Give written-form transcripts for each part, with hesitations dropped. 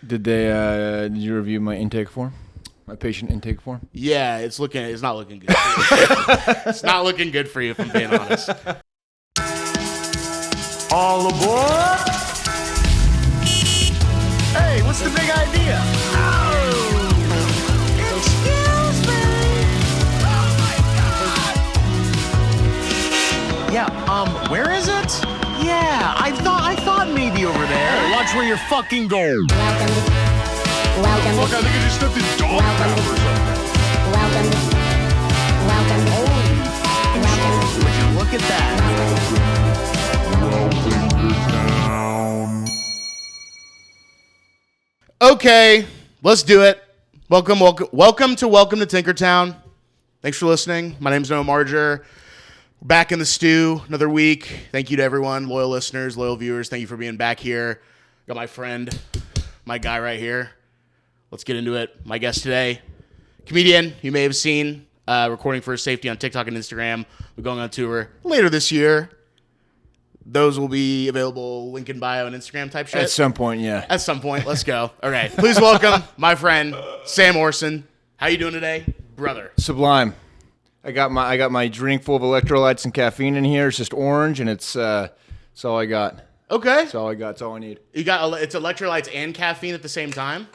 Did did you review my intake form? My patient intake form? Yeah, it's not looking good for you. It's not looking good for you, if I'm being honest. All aboard! Hey, what's the big idea? Oh! Excuse me! Oh my God! Yeah, where is it? Yeah, I thought maybe over there. Hey, watch where you're fucking going. Welcome. Fuck, I think I just stepped in dog pound or something. Welcome. Would you look at that? Okay, let's do it. Welcome to Tinkertown. Thanks for listening. My name's Noah Marger. We're back in the stew, another week. Thank you to everyone, loyal listeners, loyal viewers. Thank you for being back here. Got my friend, my guy right here. Let's get into it. My guest today, comedian you may have seen, recording for his safety on TikTok and Instagram. We're going on tour later this year. Those will be available, link in bio and Instagram type shit. At some point, yeah. At some point. Let's go. Okay. Please welcome my friend, Sam Orson. How you doing today, brother? Sublime. I got my drink full of electrolytes and caffeine in here. It's just orange, and it's all I got. Okay. That's all I got. It's all I need. You got it's electrolytes and caffeine at the same time?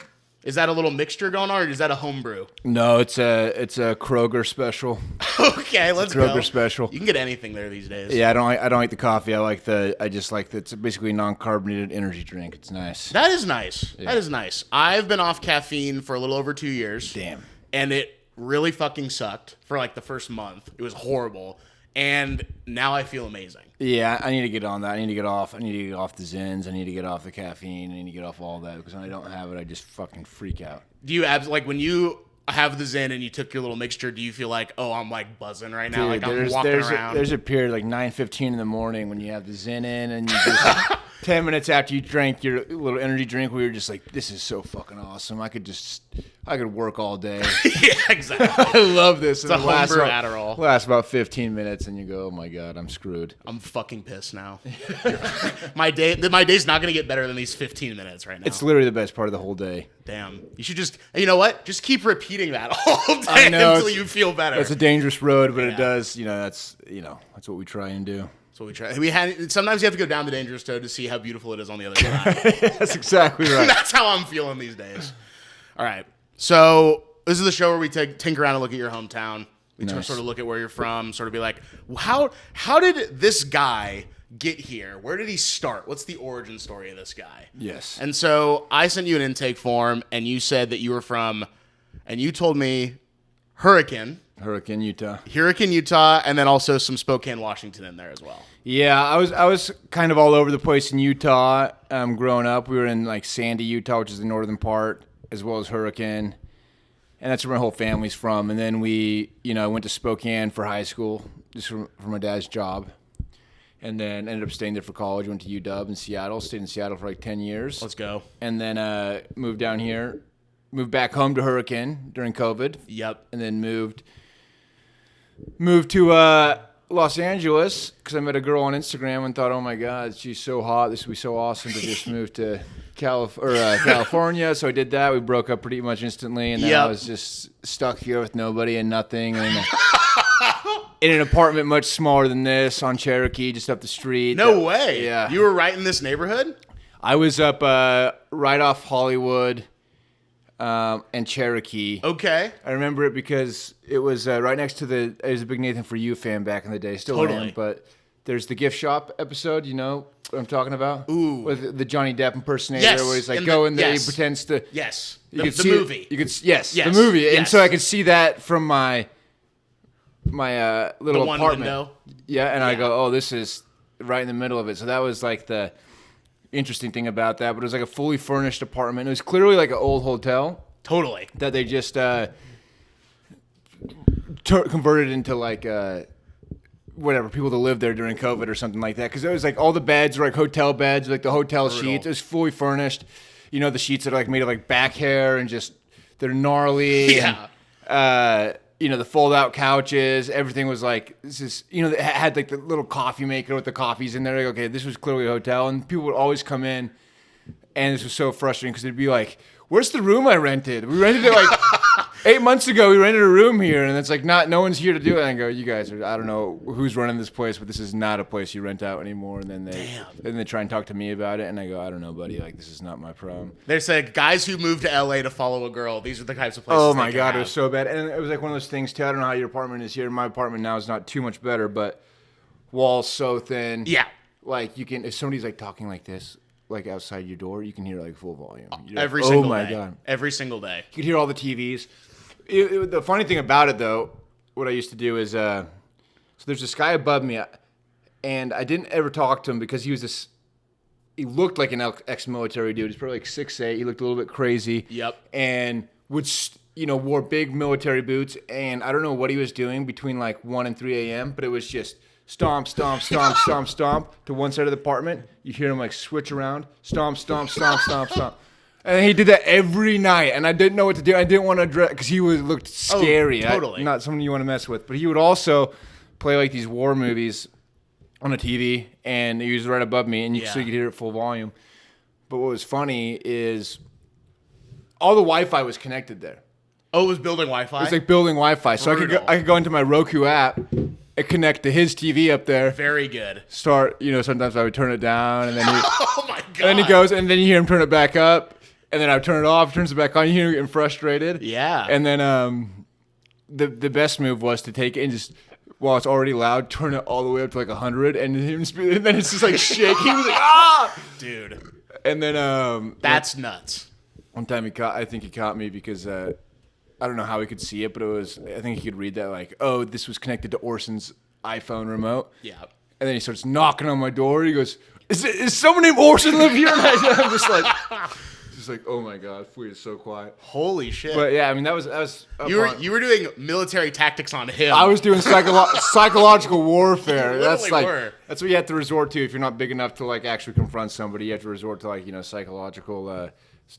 Is that a little mixture going on, or is that a homebrew? No, it's a Kroger special. Okay, let's go. Kroger special. You can get anything there these days. Yeah, I don't like the coffee. I just like it's basically a non-carbonated energy drink. It's nice. That is nice. Yeah. That is nice. I've been off caffeine for a little over 2 years. Damn. And it really fucking sucked for like the first month. It was horrible. And now I feel amazing. Yeah, I need to get on that. I need to get off the Zins. I need to get off the caffeine. I need to get off all that because when I don't have it, I just fucking freak out. Do you like when you have the Zen and you took your little mixture, do you feel like, oh, I'm like buzzing right now? Dude, like I'm walking around? There's a period like 9:15 in the morning when you have the Zen in and you just 10 minutes after you drank your little energy drink where you're just like, this is so fucking awesome. I could work all day. Yeah, exactly. I love this. It's a homebrew Adderall. Lasts about 15 minutes and you go, oh my God, I'm screwed. I'm fucking pissed now. My day's not going to get better than these 15 minutes right now. It's literally the best part of the whole day. Damn. You should you know what? Just keep repeating that all day until you feel better. It's a dangerous road, but it does, that's what we try and do. That's what we try. Sometimes you have to go down the dangerous road to see how beautiful it is on the other side. That's exactly right. That's how I'm feeling these days. All right. So this is the show where we tinker around and look at your hometown. We Nice. sort of look at where you're from, sort of be like, how did this guy get here? Where did he start? What's the origin story of this guy? Yes. And so I sent you an intake form, and you said that you were from, and you told me Hurricane, Utah, and then also some Spokane, Washington in there as well. Yeah, I was kind of all over the place in Utah growing up. We were in like Sandy, Utah, which is the northern part, as well as Hurricane. And that's where my whole family's from. And then we, went to Spokane for high school, just for my dad's job. And then ended up staying there for college. Went to UW in Seattle. Stayed in Seattle for like 10 years. Let's go. And then moved down here. Moved back home to Hurricane during COVID. Yep. And then moved to Los Angeles because I met a girl on Instagram and thought, oh my God, she's so hot. This would be so awesome to just move to California. So I did that. We broke up pretty much instantly. And then I was just stuck here with nobody and nothing. And in an apartment much smaller than this on Cherokee, just up the street. No way. Yeah. You were right in this neighborhood? I was up right off Hollywood and Cherokee. Okay. I remember it because it was right next to I was a big Nathan For You fan back in the day. Still Totally. am, but there's the gift shop episode, you know what I'm talking about? Ooh. With the Johnny Depp impersonator Yes, where he's like, in go in there, yes. he pretends to... Yes. You The could see movie. Yes, the Yes, movie. yes. And so I could see that from my little The one apartment. window. Yeah, and I Yeah. go, oh, this is right in the middle of it. So that was like the interesting thing about that. But it was like a fully furnished apartment. It was clearly like an old hotel. Totally. That they just converted into like whatever, people to live there during COVID or something like that. Because it was like all the beds were like hotel beds, like the hotel sheets. It was fully furnished. You know, the sheets that are like made of like back hair and just they're gnarly. Yeah. And, the fold out couches, everything was like, this is, it had like the little coffee maker with the coffees in there. Like, okay, this was clearly a hotel. And people would always come in And this was so frustrating because it'd be like, where's the room I rented? We rented it like 8 months ago. We rented a room here, and it's like no one's here to do it. And I go, you guys are, I don't know who's running this place, but this is not a place you rent out anymore. And then they try and talk to me about it, and I go, I don't know, buddy. Like, this is not my problem. They said guys who moved to LA to follow a girl. These are the types of places. Oh my god, it was so bad. And it was like one of those things too. I don't know how your apartment is here. My apartment now is not too much better, but walls so thin. Yeah. Like you can, if somebody's like talking like this, like outside your door, you can hear like full volume. Every like, single day. Oh my god. Every single day. You could hear all the TVs. The funny thing about it though, what I used to do is, so there's this guy above me, and I didn't ever talk to him because he looked like an ex-military dude. He's probably like 6'8". He looked a little bit crazy. Yep. And wore big military boots, and I don't know what he was doing between like 1 and 3 a.m., but it was just stomp, stomp, stomp, stomp, stomp to one side of the apartment. You hear him like switch around, stomp, stomp, stomp, stomp, stomp. And he did that every night, and I didn't know what to do. I didn't want to address because looked scary. Oh, totally. Not someone you want to mess with. But he would also play like these war movies on the TV, and he was right above me, and so you could hear it full volume. But what was funny is all the Wi-Fi was connected there. Oh, it was building Wi-Fi? It was like building Wi-Fi. So I could go into my Roku app and connect to his TV up there. Very good. Sometimes I would turn it down, and then Oh my god. and then he goes, and then you hear him turn it back up, and then I would turn it off, turns it back on. You hear him getting frustrated. Yeah. And then the best move was to take it and just, while it's already loud, turn it all the way up to like 100, and then it's just like shaking. He was like, ah, dude. And then That's nuts. one time I think he caught me because I don't know how he could see it, but I think he could read that like, oh, this was connected to Orson's iPhone remote. Yeah. And then he starts knocking on my door. He goes, is someone named Orson live here? And I'm just like, oh my god, Fleet is so quiet. Holy shit. But yeah, I mean that was you were doing military tactics on him. I was doing psychological warfare. That's were. That's what you have to resort to if you're not big enough to like actually confront somebody. You have to resort to like psychological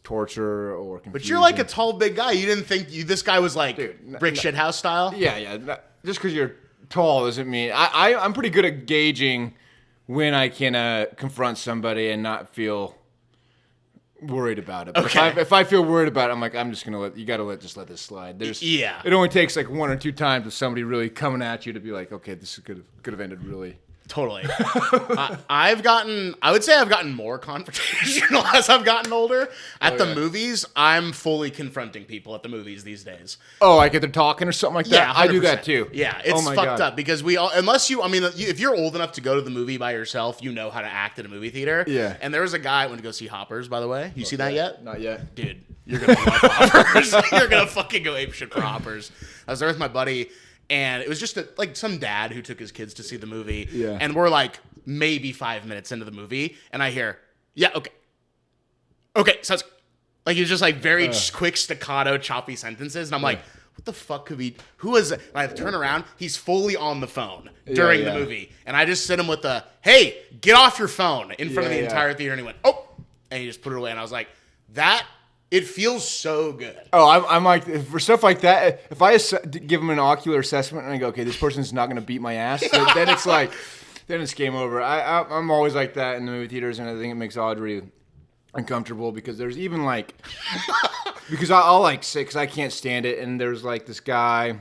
torture or confusion. But you're like a tall, big guy. You didn't think this guy was like brick shithouse style? Yeah. Just because you're tall doesn't mean I'm pretty good at gauging when I can confront somebody and not feel worried about it. But Okay. if I feel worried about it, I'm like, I'm just gonna just let this slide. Yeah. It only takes like 1 or 2 times of somebody really coming at you to be like, okay, this could have ended really. Totally. I would say I've gotten more confrontational as I've gotten older. At the movies, I'm fully confronting people at the movies these days. Oh, like if they're talking or something like that? Yeah, 100%. I do that too. Yeah, it's my fucked God. up because if you're old enough to go to the movie by yourself, you know how to act at a movie theater. Yeah. And there was a guy I went to go see Hoppers, by the way. You see that yet? Not yet. Dude, you're gonna love Hoppers. You're gonna fucking go apeshit for Hoppers. I was there with my buddy, and it was just some dad who took his kids to see the movie. Yeah. And we're like maybe 5 minutes into the movie, and I hear, yeah, okay, sounds like he's just like very quick staccato, choppy sentences, and I'm like, what the fuck could be? Who is it? And I turn around, he's fully on the phone during the movie, and I just sit him with the, hey, get off your phone in front of the entire theater, and he went, oh, and he just put it away, and I was like, it feels so good. Oh, I'm like, for stuff like that, if I give them an ocular assessment and I go, okay, this person's not going to beat my ass, then it's like, then it's game over. I'm always like that in the movie theaters, and I think it makes Audrey uncomfortable because there's even like, because I'll like say, because I can't stand it, and there's like this guy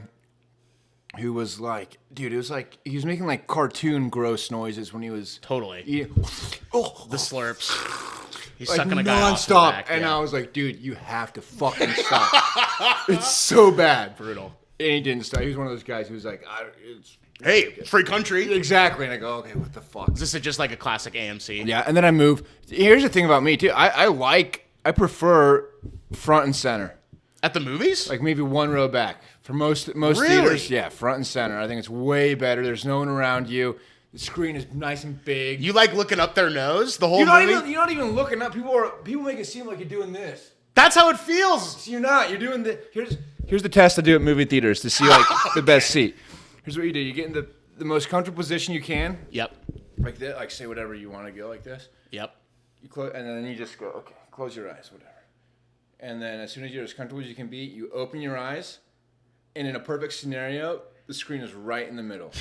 who was like, dude, it was like, he was making like cartoon gross noises when he was Totally. eating. The slurps. He's Like sucking a guy off the nonstop, back, and yeah. I was like, "Dude, you have to fucking stop! It's so bad, brutal." And he didn't stop. He was one of those guys who was like, "It's Hey, free country. exactly." And I go, "Okay, what the fuck?" This is just like a classic AMC. Yeah, and then I move. Here's the thing about me too. I prefer front and center, At the movies? like maybe one row back for most Really? theaters. Yeah, front and center. I think it's way better. There's no one around you. The screen is nice and big. You like looking up their nose the whole You're not movie? you're not even looking up. People make it seem like you're doing this. That's how it feels. So you're not. You're doing the here's the test I do at movie theaters to see like the best seat. Here's what you do. You get in the most comfortable position you can. Yep. Like that. Like say whatever you want to go like this. Yep. You close and then you just go, okay, close your eyes, whatever. And then as soon as you're as comfortable as you can be, you open your eyes, and in a perfect scenario, the screen is right in the middle.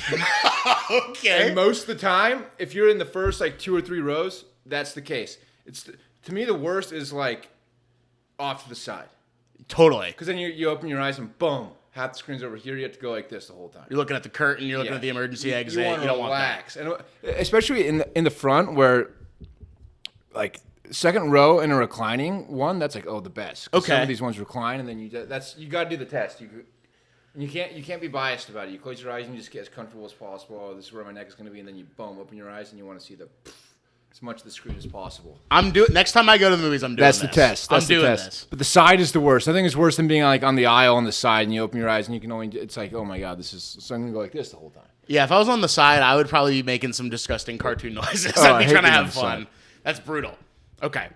Okay. And most of the time, if you're in the first like 2 or 3 rows, that's the case. It's To me, the worst is like off to the side. Totally. Because then you open your eyes and boom, half the screen's over here. You have to go like this the whole time. You're looking at the curtain. You're looking at the emergency exit. You, You don't want that. relax. And especially in the front where, like, second row in a reclining one, that's like, oh, the best. 'Cause some of these ones recline, and then you got to do the test. You can't be biased about it. You close your eyes and you just get as comfortable as possible. Oh, this is where my neck is going to be, and then you boom, open your eyes and you want to see as much of the screen as possible. Next time I go to the movies, I'm doing this. That's the test. That's the test. This. But the side is the worst. I think it's worse than being like on the aisle on the side and you open your eyes and you can only. It's like, oh my god, so I'm gonna go like this the whole time. Yeah, if I was on the side, I would probably be making some disgusting cartoon noises. Oh, I'd I be hate trying to being on have the fun. side. That's brutal. Okay.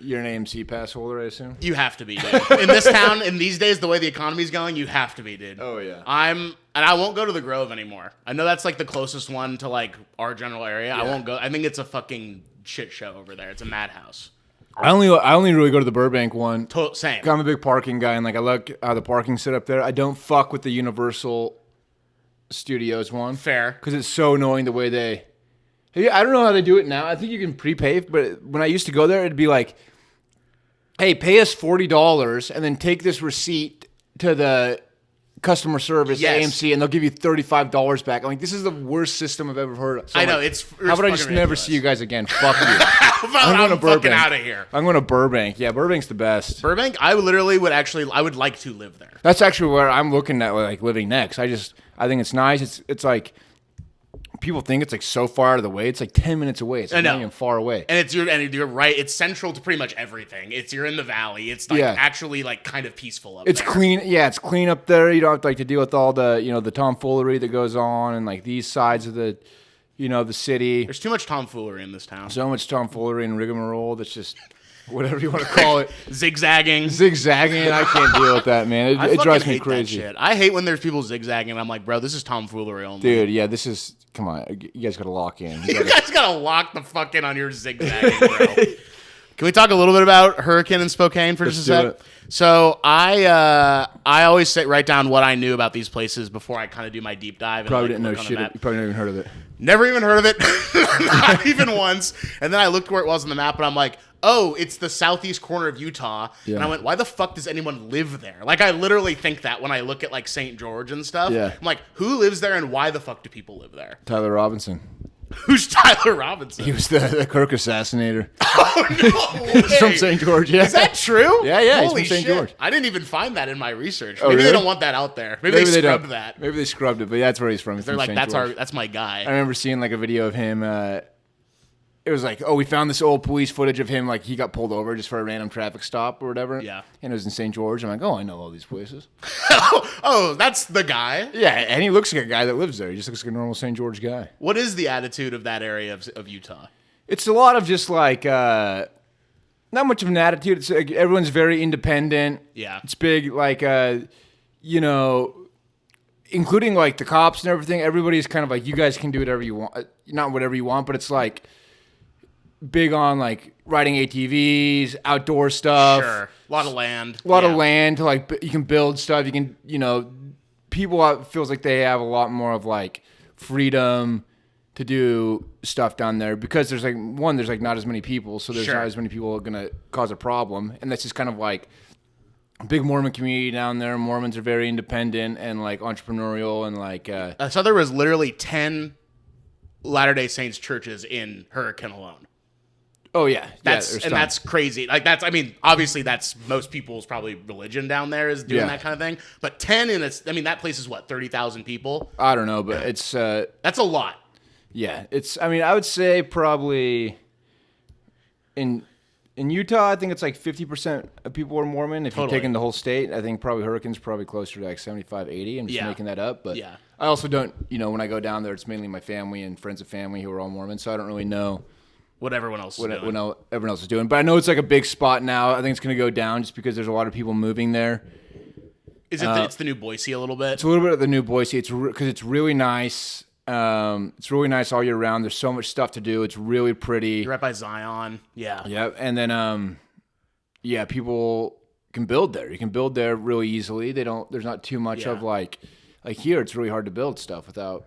You're an AMC pass holder, I assume? You have to be, dude. In this town, in these days, the way the economy's going, you have to be, dude. Oh, yeah. And I won't go to the Grove anymore. I know that's like the closest one to like our general area. I won't go. I think it's a fucking shit show over there. It's a madhouse. I only really go to the Burbank one. Same. I'm a big parking guy, and like I like how the parking's set up there. I don't fuck with the Universal Studios one. Fair. Because it's so annoying the way they... I don't know how they do it now. I think you can prepay, but when I used to go there, it'd be like, hey, pay us $40 and then take this receipt to the customer service at AMC and they'll give you $35 back. I'm like, this is the worst system I've ever heard of. So I know. like, it's how about I just never see you guys again? Fuck you. I'm going to Burbank. Fucking out of here. I'm going to Burbank. Yeah, Burbank's the best. Burbank, I would like to live there. That's actually where I'm looking at like living next. I think it's nice. It's like people think it's like so far out of the way. It's like 10 minutes away. It's not even far away. And you're right. It's central to pretty much everything. You're in the valley. It's like actually like kind of peaceful up there. It's clean. Yeah, it's clean up there. You don't have to, like to deal with all the the tomfoolery that goes on and like these sides of the the city. There's too much tomfoolery in this town. So much tomfoolery and rigmarole. That's just whatever you want to call it. Zigzagging. I can't deal with that, man. It drives me crazy. That shit. I hate when there's people zigzagging. And I'm like, bro, this is tomfoolery only. Dude, yeah, this is. Come on, you guys gotta lock in. You guys gotta lock the fuck in on your zigzagging, bro. Can we talk a little bit about Hurricane in Spokane for just a sec? So I always write down what I knew about these places before I kind of do my deep dive. And probably didn't know shit. You probably never even heard of it. Never even heard of it, not even once. And then I looked where it was on the map, and I'm like, oh, it's the southeast corner of Utah. Yeah. And I went, why the fuck does anyone live there? Like, I literally think that when I look at, like, St. George and stuff. Yeah. I'm like, who lives there, and why the fuck do people live there? Tyler Robinson. Who's Tyler Robinson? He was the Kirk assassinator. Oh, no He's from St. George, yeah. Is that true? Yeah, Holy he's from St. George. I didn't even find that in my research. Oh, Maybe really? they don't want that out there. Maybe they scrubbed that. Maybe they scrubbed it, but that's where he's from. They're like, that's my guy. I remember seeing like a video of him. It was like, oh, we found this old police footage of him, like he got pulled over just for a random traffic stop or whatever. Yeah. And it was in St. George. I'm like, oh, I know all these places. Oh, that's the guy. Yeah, and he looks like a guy that lives there. He just looks like a normal St. George guy. What is the attitude of that area of Utah? It's a lot of just like, not much of an attitude. It's like, everyone's very independent. Yeah. It's big, like, including like the cops and everything. Everybody's kind of like, you guys can do whatever you want. Not whatever you want, but it's like big on like riding ATVs, outdoor stuff. Sure. A lot of land. A lot of land to like, you can build stuff. You can, people feels like they have a lot more of like freedom to do stuff down there because there's like, there's like not as many people. So there's not as many people going to cause a problem. And that's just kind of like a big Mormon community down there. Mormons are very independent and like entrepreneurial and like, so there was literally 10 Latter-day Saints churches in Hurricane alone. Oh yeah, that's crazy. Like obviously that's most people's probably religion down there is doing that kind of thing. But 10 that place is what, 30,000 people? I don't know, but it's that's a lot. Yeah, I would say probably in Utah, I think it's like 50% of people are Mormon. If you're taking the whole state, I think probably Hurricane's probably closer to like 75, 80. I'm just making that up, but I also don't, when I go down there, it's mainly my family and friends of family who are all Mormon, so I don't really know what everyone else is doing. What everyone else is doing. But I know it's like a big spot now. I think it's going to go down just because there's a lot of people moving there. Is it it's the new Boise a little bit? It's a little bit of the new Boise. It's because it's really nice. It's really nice all year round. There's so much stuff to do. It's really pretty. You're right by Zion. Yeah. Yeah. And then, people can build there. You can build there really easily. There's not too much of like here, it's really hard to build stuff without,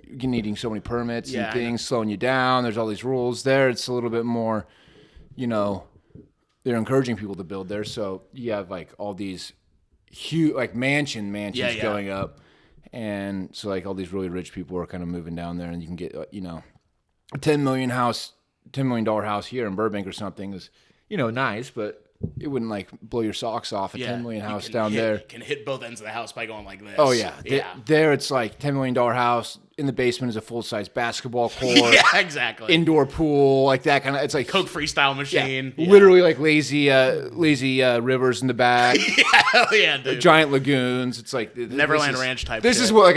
needing so many permits Yeah, and things slowing you down. There's all these rules there. It's a little bit more, they're encouraging people to build there. So you have like all these huge, like mansions going up. And so like all these really rich people are kind of moving down there, and you can get, a $10 million house here in Burbank or something is, nice, but it wouldn't like blow your socks off. A $10 million house down there. You can hit both ends of the house by going like this. Oh yeah. There it's like $10 million house. In the basement is a full-size basketball court. Yeah, exactly. Indoor pool, like that kind of. It's like Coke freestyle machine. Yeah, literally like lazy rivers in the back. Hell yeah, dude. Giant lagoons. It's like Neverland Ranch type. This shit. is what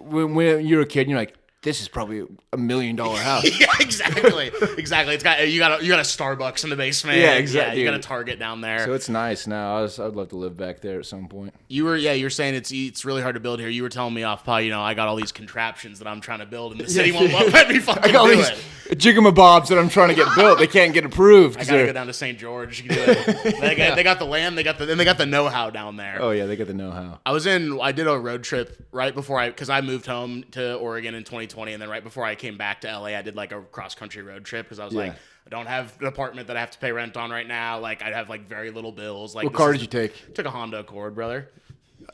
when you're a kid, and you're like, this is probably $1 million house. Yeah, exactly. Exactly. You got a Starbucks in the basement. Yeah, exactly. Yeah, you got a Target down there. So it's nice now. I'd love to live back there at some point. You're saying it's really hard to build here. You were telling me off pod, I got all these contraptions that I'm trying to build, and the city won't let me fucking I got all do these it. jigamabobs that I'm trying to get built. They can't get approved. I gotta go down to St. George. You can do it. They got the land. They got the know-how down there. Oh yeah, they got the know-how. I did a road trip right before because I moved home to Oregon in 2020, and then right before I came back to LA, I did like a cross-country road trip because I was like, I don't have an apartment that I have to pay rent on right now. Like I have like very little bills. Like what car did you take? Took a Honda Accord, brother.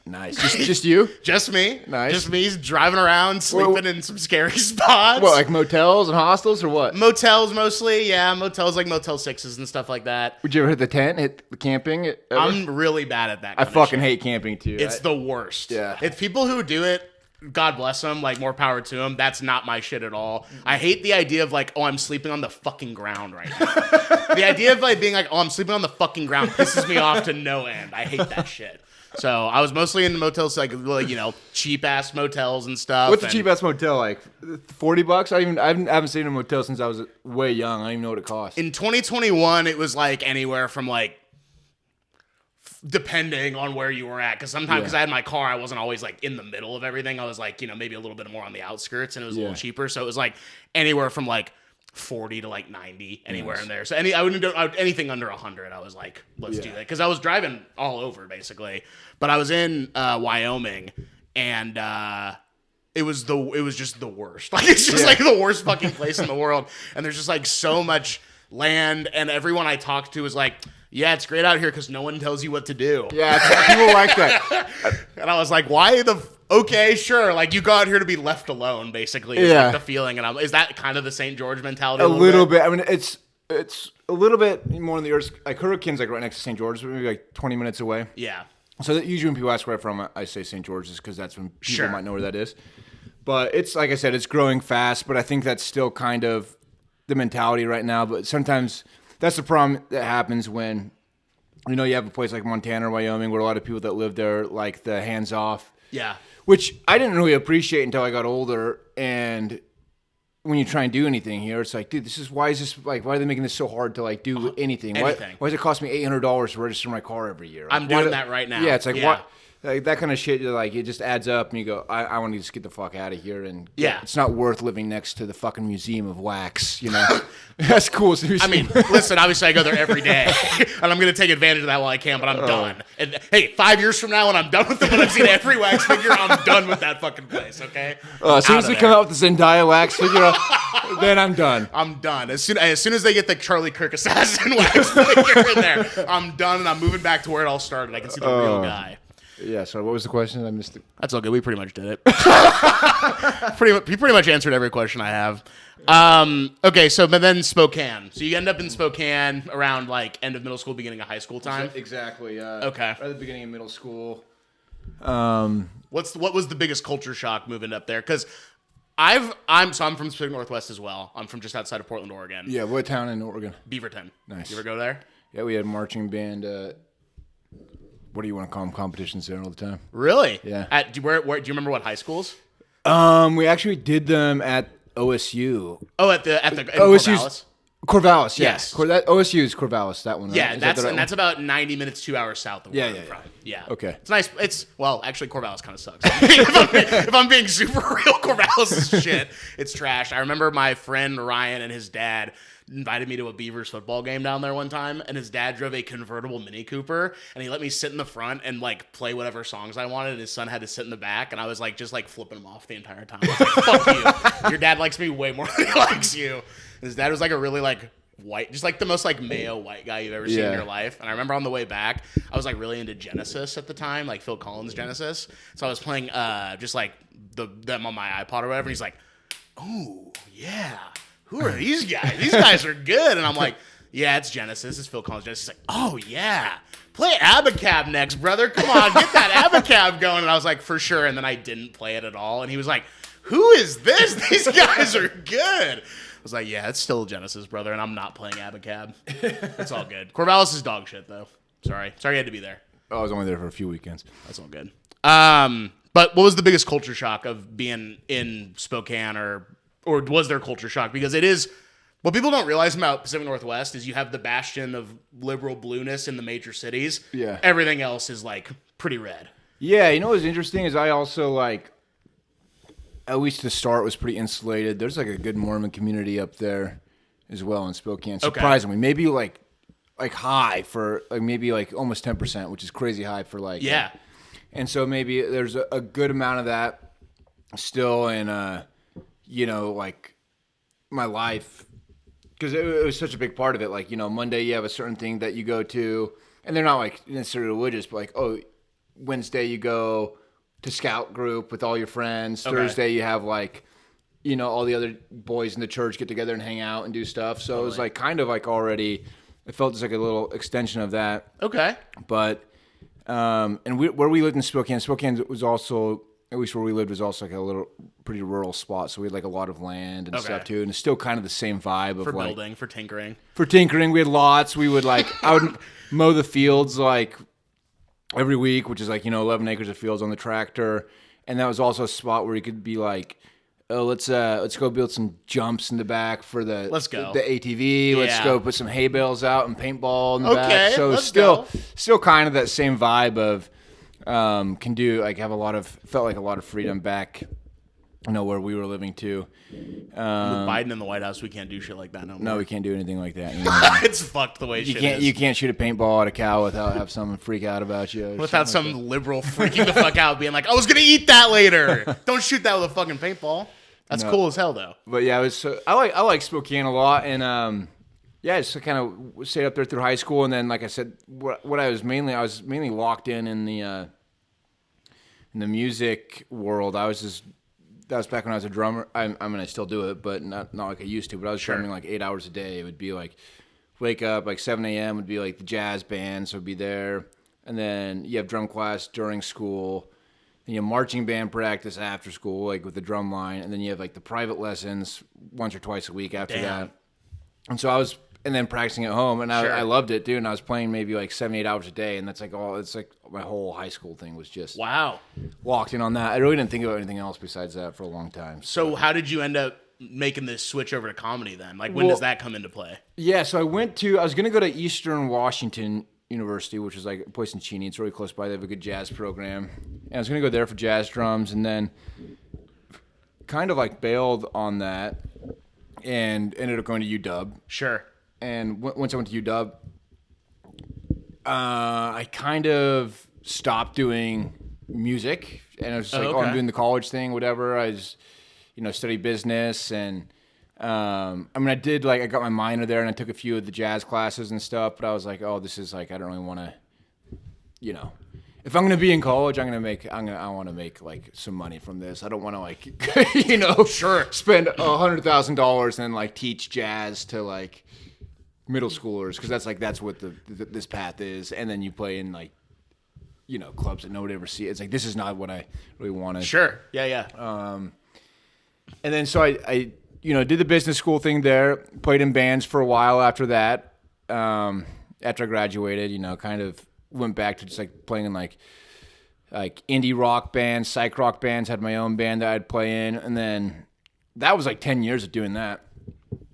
Nice. Just you? Just me. Nice. Just me driving around, sleeping in some scary spots. What, like motels and hostels or what? Motels mostly, yeah. Motels like Motel 6s and stuff like that. Would you ever hit the tent, hit the camping? Ever? I'm really bad at that. I fucking hate camping too. It's the worst. Yeah. If people who do it, God bless them, like more power to them. That's not my shit at all. I hate the idea of like, oh, I'm sleeping on the fucking ground right now. The idea of like being like, oh, I'm sleeping on the fucking ground pisses me off to no end. I hate that shit. So I was mostly in motels, like cheap ass motels and stuff. What's a cheap ass motel like? $40? I haven't stayed in a motel since I was way young. I don't even know what it costs. In 2021, it was like anywhere from like, depending on where you were at, because sometimes because I had my car, I wasn't always like in the middle of everything. I was like maybe a little bit more on the outskirts, and it was a little cheaper. So it was like anywhere from like 40 to like 90, anywhere in there. So I wouldn't do anything under 100. I was like, let's do that, because I was driving all over basically. But I was in Wyoming, and it was just the worst. Like it's just like the worst fucking place in the world. And there's just like so much land, and everyone I talked to was like, yeah, it's great out here because no one tells you what to do. Yeah, people like that. And I was like, why okay, sure. Like, you go out here to be left alone, basically, is like the feeling. And is that kind of the St. George mentality? A little bit. I mean, it's a little bit more in the earth. Like, Hurricane's like right next to St. George, maybe like 20 minutes away. Yeah. So that usually when people ask where I'm from, I say St. George's because that's when people might know where that is. But it's, like I said, it's growing fast, but I think that's still kind of the mentality right now. But sometimes that's the problem that happens when, you have a place like Montana or Wyoming where a lot of people that live there like the hands off. Yeah. Which I didn't really appreciate until I got older. And when you try and do anything here, it's like, dude, why are they making this so hard to like do anything? Why does it cost me $800 to register my car every year? I'm doing that right now. Yeah, it's like, what? Like that kind of shit, like it just adds up, and you go, I want to just get the fuck out of here, and it's not worth living next to the fucking Museum of Wax, That's cool. I mean, listen, obviously I go there every day, and I'm gonna take advantage of that while I can, but I'm done. And hey, 5 years from now, when I'm done with it, when I've seen every wax figure, I'm done with that fucking place. Okay. As soon as they come out with the Zendaya wax figure, then I'm done. I'm done. As soon as they get the Charlie Kirk assassin wax figure in there, I'm done, and I'm moving back to where it all started. I can see the real guy. Yeah, so what was the question? I missed it. That's all good. We pretty much did it. You pretty much answered every question I have. Okay, but then Spokane. So you end up in Spokane around like end of middle school, beginning of high school time? Exactly. Okay. Right at the beginning of middle school. What was the biggest culture shock moving up there? Because I'm from Pacific Northwest as well. I'm from just outside of Portland, Oregon. Yeah, what town in Oregon? Beaverton. Nice. You ever go there? Yeah, we had marching band. What do you want to call them? Competitions there all the time. Really? Yeah. Do you remember what high schools? We actually did them at OSU. Oh, at the OSU's Corvallis. Yes. OSU is Corvallis. That one. Right? Yeah, that's about 90 minutes, 2 hours south of where I'm from. Yeah. Okay. It's nice. Actually, Corvallis kind of sucks. if I'm being super real, Corvallis is shit. It's trash. I remember my friend Ryan and his dad invited me to a Beavers football game down there one time, and his dad drove a convertible Mini Cooper, and he let me sit in the front and like play whatever songs I wanted, and his son had to sit in the back, and I was like just like flipping him off the entire time. I was like, fuck you. Your dad likes me way more than he likes you. And his dad was like a really like white, just like the most like mayo white guy you've ever seen in your life. And I remember on the way back, I was like really into Genesis at the time, like Phil Collins Genesis. So I was playing just like them on my iPod or whatever. And he's like, "Oh yeah, who are these guys? These guys are good." And I'm like, "Yeah, it's Genesis. It's Phil Collins Genesis." He's like, "Oh yeah, play Abacab next, brother. Come on, get that Abacab going." And I was like, "For sure." And then I didn't play it at all. And he was like, "Who is this? These guys are good." I was like, "Yeah, it's still Genesis, brother, and I'm not playing Abacab." It's all good. Corvallis is dog shit, though. Sorry you had to be there. I was only there for a few weekends. That's all good. But what was the biggest culture shock of being in Spokane, or was there culture shock? Because it is, what people don't realize about Pacific Northwest is you have the bastion of liberal blueness in the major cities. Yeah. Everything else is like pretty red. Yeah, you know what's interesting is I also like, at least to start, was pretty insulated. There's like a good Mormon community up there as well in Spokane. Surprisingly, maybe like high for like maybe like almost 10%, which is crazy high for like and so maybe there's a good amount of that still in like my life, because it was such a big part of it. Like, Monday you have a certain thing that you go to, and they're not like necessarily religious, but like, Wednesday you go to scout group with all your friends. Okay. Thursday you have like, all the other boys in the church get together and hang out and do stuff. So It was like kind of like already, it felt just like a little extension of that. Okay. But, and where we lived in Spokane was also, at least where we lived, was also like a little pretty rural spot. So we had like a lot of land and stuff too. And it's still kind of the same vibe of like. For tinkering. For tinkering, we had lots. We would like, I would mow the fields like every week, which is like 11 acres of fields on the tractor, and that was also a spot where you could be like, "Oh, let's go build some jumps in the back for the ATV. Let's go put some hay bales out and paintball in the back." So still kind of that same vibe of felt like a lot of freedom back. Where we were living too. With Biden in the White House, we can't do shit like that no more. No, we can't do anything like that. It's fucked the way shit is. You can't shoot a paintball at a cow without have someone freak out about you. Without some liberal freaking the fuck out, being like, "I was gonna eat that later." Don't shoot that with a fucking paintball. That's cool as hell, though. But yeah, it was. I like Spokane a lot, and I just kind of stayed up there through high school, and then, like I said, I was mainly locked in the music world. That was back when I was a drummer. I mean, I still do it, but not like I used to. But I was drumming like 8 hours a day. It would be like, wake up like 7 a.m. would be like the jazz band, so it'd be there. And then you have drum class during school. Then you have marching band practice after school, like with the drum line. And then you have like the private lessons once or twice a week after that. And so and then practicing at home, and I loved it, dude. And I was playing maybe like 7-8 hours a day, and that's like it's like my whole high school thing was just locked in on that. I really didn't think about anything else besides that for a long time. So how did you end up making this switch over to comedy then? Like, when does that come into play? Yeah, so I was going to go to Eastern Washington University, which is like a place in Cheney. It's really close by. They have a good jazz program, and I was going to go there for jazz drums, and then kind of like bailed on that and ended up going to UW. Sure. And once I went to UW, I kind of stopped doing music, and I was just I'm doing the college thing, whatever. I just, studied business, and I did I got my minor there, and I took a few of the jazz classes and stuff. But I was like, this is like I don't really want to, if I'm gonna be in college, I want to make like some money from this. I don't want to spend $100,000 and like teach jazz to like middle schoolers, because that's what this path is. And then you play in like clubs that nobody ever sees. It's like, this is not what I really wanted. Sure. Yeah. And then so I did the business school thing there, played in bands for a while after that. After I graduated, kind of went back to just like playing in like indie rock bands, psych rock bands, had my own band that I'd play in. And then that was like 10 years of doing that.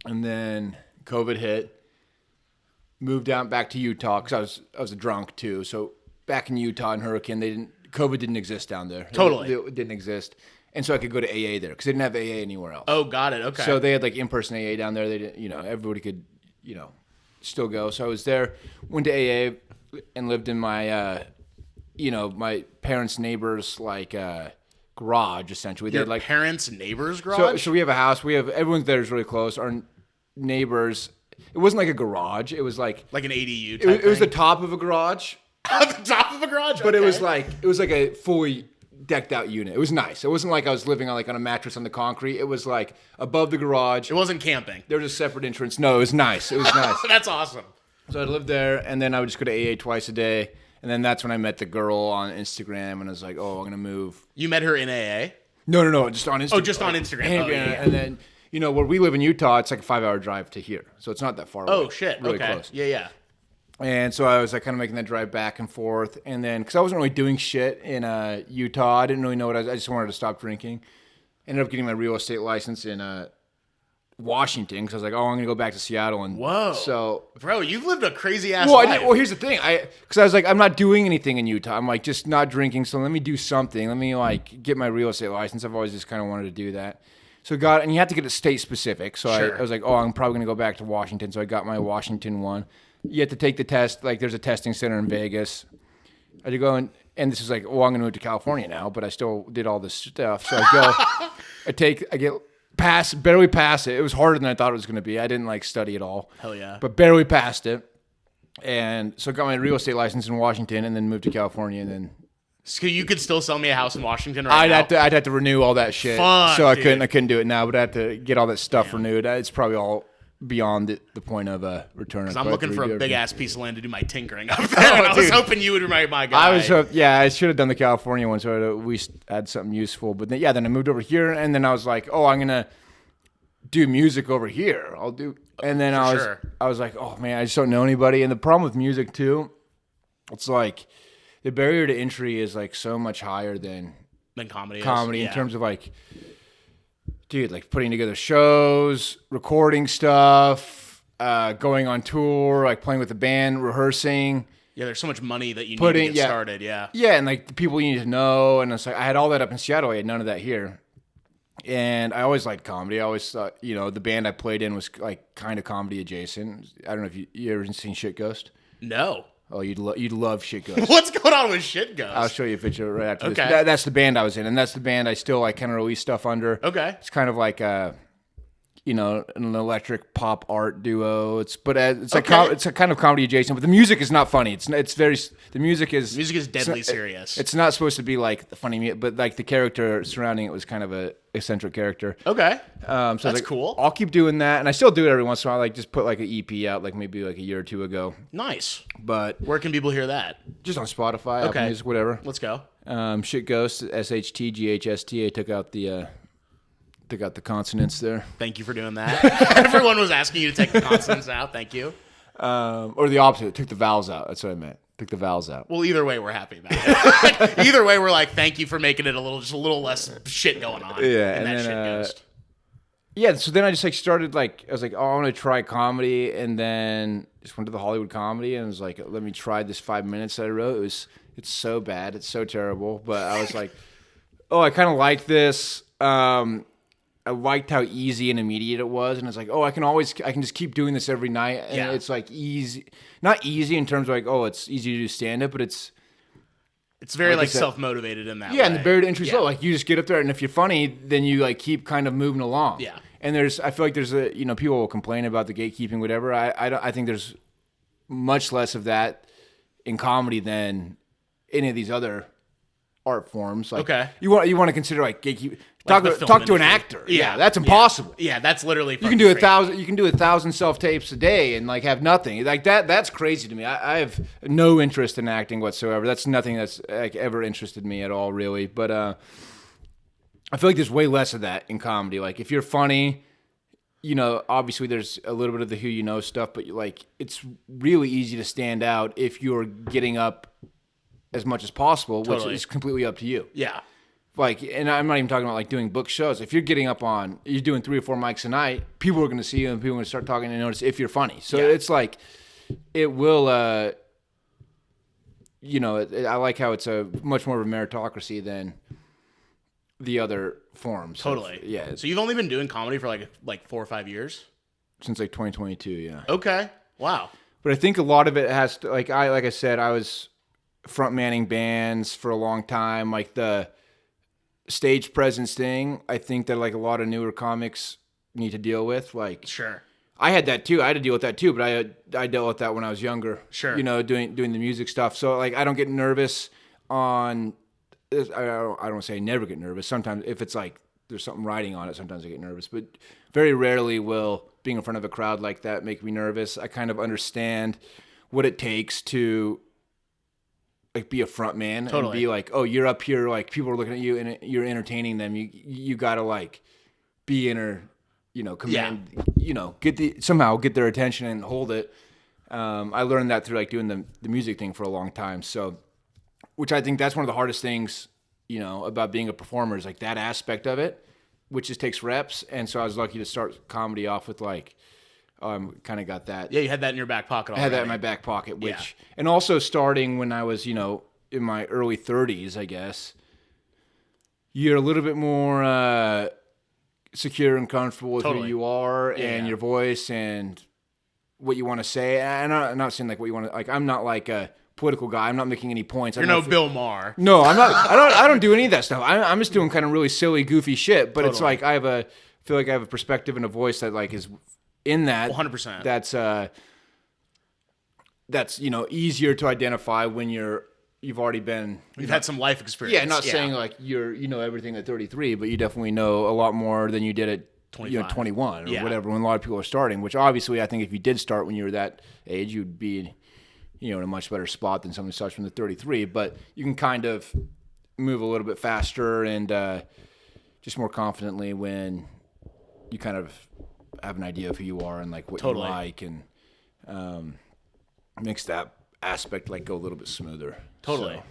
And then COVID hit. Moved out back to Utah because I was a drunk too. So back in Utah in Hurricane, COVID didn't exist down there. Totally, it didn't exist. And so I could go to AA there because they didn't have AA anywhere else. Oh, got it. Okay. So they had like in-person AA down there. They didn't, everybody could, still go. So I was there, went to AA, and lived in my, my parents' neighbors' like garage essentially. Your They had, like parents' neighbor's garage? So we have a house. Everyone's there is really close. Our neighbors. It wasn't like a garage. It was like an ADU type it was the thing? top of a garage. On the top of a garage? But Okay. it was like a fully decked out unit. It was nice. It wasn't like I was living on a mattress on the concrete. It was like above the garage. It wasn't camping. There was a separate entrance. No, it was nice. It was nice. That's awesome. So I lived there, and then I would just go to AA twice a day. And then that's when I met the girl on Instagram, and I was like, oh, I'm gonna move. You met her in AA? No, just on Instagram. Oh, just on Instagram. And, Oh, yeah. and then where we live in Utah, it's like a 5-hour drive to here, so it's not that far away. Oh, shit. Really okay. close. Yeah. And so I was like kind of making that drive back and forth, and then because I wasn't really doing shit in Utah, I didn't really know what I just wanted to stop drinking. Ended up getting my real estate license in Washington because I was like, oh, I'm gonna go back to Seattle. And Whoa. So, Bro, you've lived a crazy ass well, life. here's the thing, because I was like, I'm not doing anything in Utah. I'm like just not drinking, so let me do something. Let me like get my real estate license. I've always just kind of wanted to do that. So and you have to get it state specific. So Sure. I was like, oh, I'm probably gonna go back to Washington. So I got my Washington one. You have to take the test. Like there's a testing center in Vegas. I had to go and this is like, oh, I'm gonna move to California now, but I still did all this stuff. So I go, barely pass it. It was harder than I thought it was gonna be. I didn't like study at all. Hell yeah. But barely passed it. And so I got my real estate license in Washington and then moved to California and then So you could still sell me a house in Washington right now? I'd have to renew all that shit. Fuck, so I dude. couldn't do it now, but I had to get all that stuff renewed. It's probably all beyond the point of return. I'm looking for a big ass piece of land to do my tinkering up there. And I was dude. hoping you would be my guy. I should have done the California one so I'd at least had something useful. But then I moved over here and then I was like, oh, I'm gonna do music over here. And then I was like, oh man, I just don't know anybody. And the problem with music too, it's like the barrier to entry is like so much higher than comedy in terms of like, dude, like putting together shows, recording stuff, going on tour, like playing with the band, rehearsing. Yeah, there's so much money that you need to get started, yeah. Yeah, and like the people you need to know. And it's like, I had all that up in Seattle. I had none of that here. And I always liked comedy. I always thought, the band I played in was like kind of comedy adjacent. I don't know if you ever seen Shit Ghost? No. Oh, you'd love Shit Ghost. What's going on with Shit Ghost? I'll show you a picture right after Okay. this. That's the band I was in, and that's the band I still like kind of release stuff under. Okay. It's kind of like an electric pop art duo. It's a kind of comedy adjacent, but the music is not funny. The music is deadly serious. It's not supposed to be like the funny music, but like the character surrounding it was kind of a eccentric character. Okay. So That's cool. I'll keep doing that, and I still do it every once in a while. Like just put like an EP out, like maybe like a year or two ago. Nice. But Where can people hear that? just on Spotify, Apple Music, whatever. Let's go. Shit Ghost, SHTGHST. I took out the consonants there. Thank you for doing that. Everyone was asking you to take the consonants out. Thank you. Or the opposite. Took the vowels out. That's what I meant. Took the vowels out. Well, either way, we're happy about it. Either way, we're like, thank you for making it just a little less shit going on. Yeah, in and that then, Shit Ghost. Yeah, so then I just like started like, I was like, oh, I want to try comedy, and then just went to the Hollywood Comedy and was like, let me try this 5 minutes that I wrote. It's so bad. It's so terrible. But I was like, oh, I kind of like this. I liked how easy and immediate it was, and it's like, oh, I can just keep doing this every night, and it's like easy, not easy in terms of like, oh, it's easy to do stand up, but it's very like I said, self-motivated in that way. yeah, and the barrier to entry is low. Like you just get up there, and if you're funny, then you like keep kind of moving along. Yeah, and I feel like there's people will complain about the gatekeeping, whatever. I think there's much less of that in comedy than any of these other art forms. Like, okay, you want to consider like gatekeeping. Talk to an industry. actor. Yeah, that's impossible. Yeah, that's literally you can do 1,000. You can do 1,000 self tapes a day and like have nothing like that. That's crazy to me. I have no interest in acting whatsoever. That's nothing that's like ever interested me at all, really. But I feel like there's way less of that in comedy. Like if you're funny, obviously there's a little bit of the who you know stuff, but like it's really easy to stand out if you're getting up as much as possible, which is completely up to you. Yeah. Like, and I'm not even talking about like doing book shows. If you're getting up you're doing 3 or 4 mics a night, people are going to see you and people are going to start talking and notice if you're funny. So it's like, it will, I like how it's a much more of a meritocracy the other forms. Totally. Yeah. So you've only been doing comedy for like 4 or 5 years? Since like 2022, yeah. Okay. Wow. But I think a lot of it has to, like I said, I was front manning bands for a long time. Like the stage presence thing, I think that like a lot of newer comics need to deal with. Like, Sure. I had that too. I had to deal with that too, but I dealt with that when I was younger. Sure. You know, doing the music stuff. So like I don't get nervous on. I don't say I never get nervous. Sometimes if it's like there's something riding on it, sometimes I get nervous. But very rarely will being in front of a crowd like that make me nervous. I kind of understand what it takes to like be a front man and be like, oh, you're up here, like people are looking at you and you're entertaining them. You gotta like be command, somehow get their attention and hold it. I learned that through like doing the music thing for a long time. So, which I think that's one of the hardest things, about being a performer is like that aspect of it, which just takes reps. And so I was lucky to start comedy off with like, kind of got that. Yeah, you had that in your back pocket already. I had that in my back pocket, and also starting when I was, in my early 30s, I guess, you're a little bit more secure and comfortable with who you are and your voice and what you want to say. And I'm not saying like what you want to, like, I'm not like a political guy. I'm not making any points. You're no Bill Maher. No, I'm not. I don't do any of that stuff. I'm just doing kind of really silly, goofy shit. But it's like I feel like I have a perspective and a voice that like is in that 100%. That's easier to identify when you've already been you've had some life experience. Yeah, not saying like you're everything at 33, but you definitely know a lot more than you did at 21 or whatever when a lot of people are starting. Which obviously I think if you did start when you were that age, you'd be in a much better spot than someone who starts from the 33. But you can kind of move a little bit faster and just more confidently when you kind of have an idea of who you are and like what you like, and makes that aspect like go a little bit smoother. Totally. So.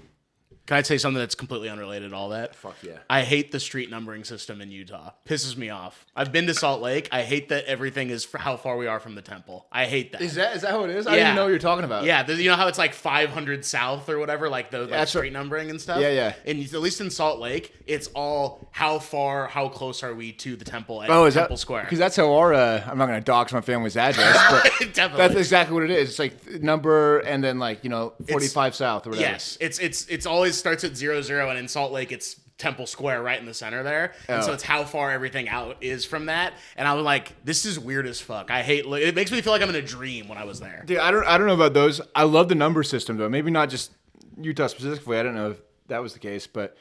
Can I say something that's completely unrelated to all that? Fuck yeah. I hate the street numbering system in Utah. Pisses me off. I've been to Salt Lake. I hate that everything is for how far we are from the temple. I hate that. Is that how it is? I didn't even know what you're talking about. Yeah, you know how it's like 500 south or whatever, like the street numbering and stuff? Yeah. And at least in Salt Lake, it's all how close are we to the temple at Temple Square. Because that's how our, I'm not going to dox my family's address, but that's exactly what it is. It's like number and then like, 45 south or whatever. Yes, it's always starts at 00, and in Salt Lake it's Temple Square right in the center there, and so it's how far everything out is from that. And I was like, this is weird as fuck. I hate it. Makes me feel like I'm in a dream when I was there. Dude, I don't know about those. I love the number system though. Maybe not just Utah specifically. I don't know if that was the case, but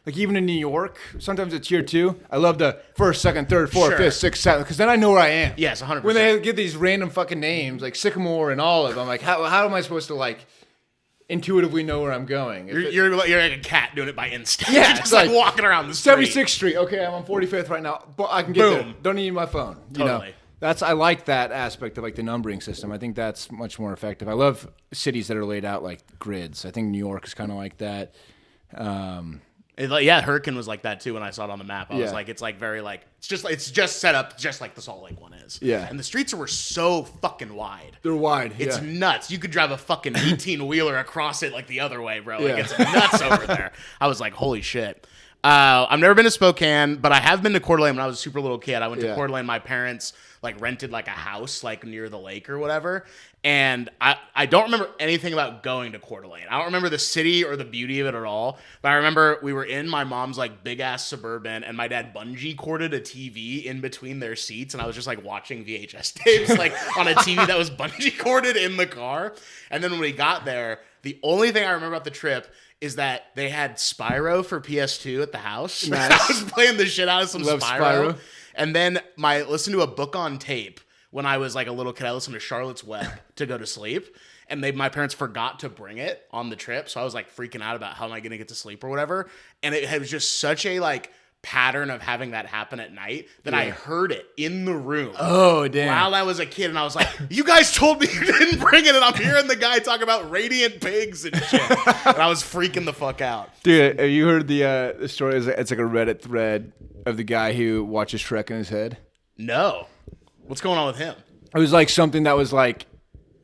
like even in New York, sometimes it's year 2. I love the first, second, third, fourth, fifth, sixth, seventh, because then I know where I am. Yes, 100%. When they get these random fucking names like Sycamore and Olive, I'm like, how am I supposed to like intuitively know where I'm going? You're like a cat doing it by instinct. Yeah, you're just like walking around the street. 76th Street. Okay, I'm on 45th right now, but I can get there. Don't need my phone. Totally. I like that aspect of like the numbering system. I think that's much more effective. I love cities that are laid out like grids. I think New York is kind of like that. Hurricane was like that too when I saw it on the map. I was like, it's like very like it's just set up just like the Salt Lake one is. Yeah. And the streets were so fucking wide. They're wide. It's nuts. You could drive a fucking 18-wheeler across it like the other way, bro. Like it's nuts over there. I was like, holy shit. I've never been to Spokane, but I have been to Coeur d'Alene when I was a super little kid. I went to Coeur d'Alene. My parents like rented like a house like near the lake or whatever. And I don't remember anything about going to Coeur d'Alene. I don't remember the city or the beauty of it at all. But I remember we were in my mom's like big ass Suburban, and my dad bungee corded a TV in between their seats, and I was just like watching VHS tapes like on a TV that was bungee corded in the car. And then when we got there, the only thing I remember about the trip is that they had Spyro for PS2 at the house. Nice. I was playing the shit out of some Love Spyro. Spyro. And then listened to a book on tape when I was like a little kid. I listened to Charlotte's Web to go to sleep. And my parents forgot to bring it on the trip. So I was like freaking out about how am I going to get to sleep or whatever. And it was just such a like pattern of having that happen at night that I heard it in the room. Oh, damn. While I was a kid, and I was like, you guys told me you didn't bring it, and I'm hearing the guy talk about radiant pigs and shit. And I was freaking the fuck out. Dude, have you heard the story? It's like a Reddit thread of the guy who watches Shrek in his head. No. What's going on with him? It was like something that was like,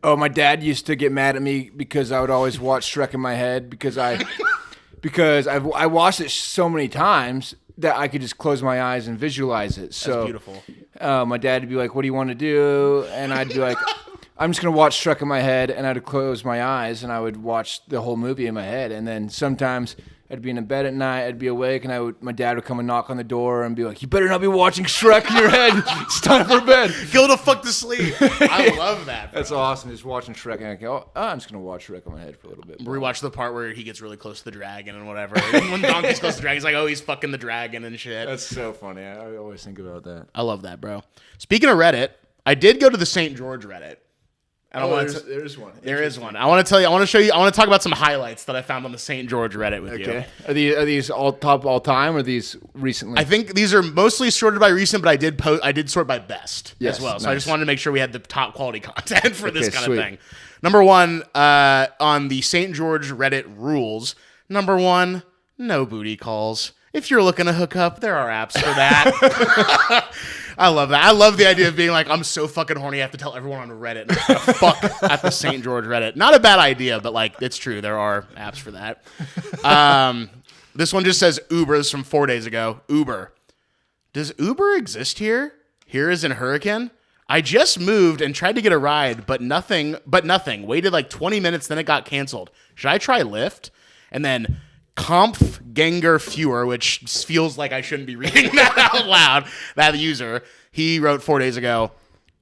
oh, my dad used to get mad at me because I would always watch Shrek in my head because I watched it so many times. that I could just close my eyes and visualize it. So That's beautiful. My dad would be like, "What do you want to do?" And I'd be like, "I'm just gonna watch Shrek in my head," and I'd close my eyes and I would watch the whole movie in my head. And then sometimes I'd be in bed at night, I'd be awake, and my dad would come and knock on the door and be like, "You better not be watching Shrek in your head. It's time for bed." Go the fuck to sleep. I love that. Bro. That's awesome. Just watching Shrek, and I go, "Oh, I'm just gonna watch Shrek in my head for a little bit." Rewatch the part where he gets really close to the dragon and whatever. And when Donkey's close to the dragon, he's like, "Oh, he's fucking the dragon and shit." That's so funny. I always think about that. I love that, bro. Speaking of Reddit, I did go to the St. George Reddit. There's one. There is one. I want to tell you. I want to show you. I want to talk about some highlights that I found on the St. George Reddit with you. Are these all time or are these recently? I think these are mostly sorted by recent, but I did sort by best Yes, as well. So nice. I just wanted to make sure we had the top quality content for this kind sweet. of thing. Number one, on the St. George Reddit rules. Number one, no booty calls. If you're looking to hook up, there are apps for that. I love that. I love the idea of being like, I'm so fucking horny, I have to tell everyone on Reddit. And I'm gonna fuck at the St. George Reddit. Not a bad idea, but like, it's true. There are apps for that. This one just says Uber. This is from 4 days ago. Uber. Does Uber exist here? Here is in Hurricane. I just moved and tried to get a ride, but nothing. Waited like 20 minutes, then it got canceled. Should I try Lyft? And then Kampfganger Fewer, which feels like I shouldn't be reading that out loud. That user, he wrote 4 days ago,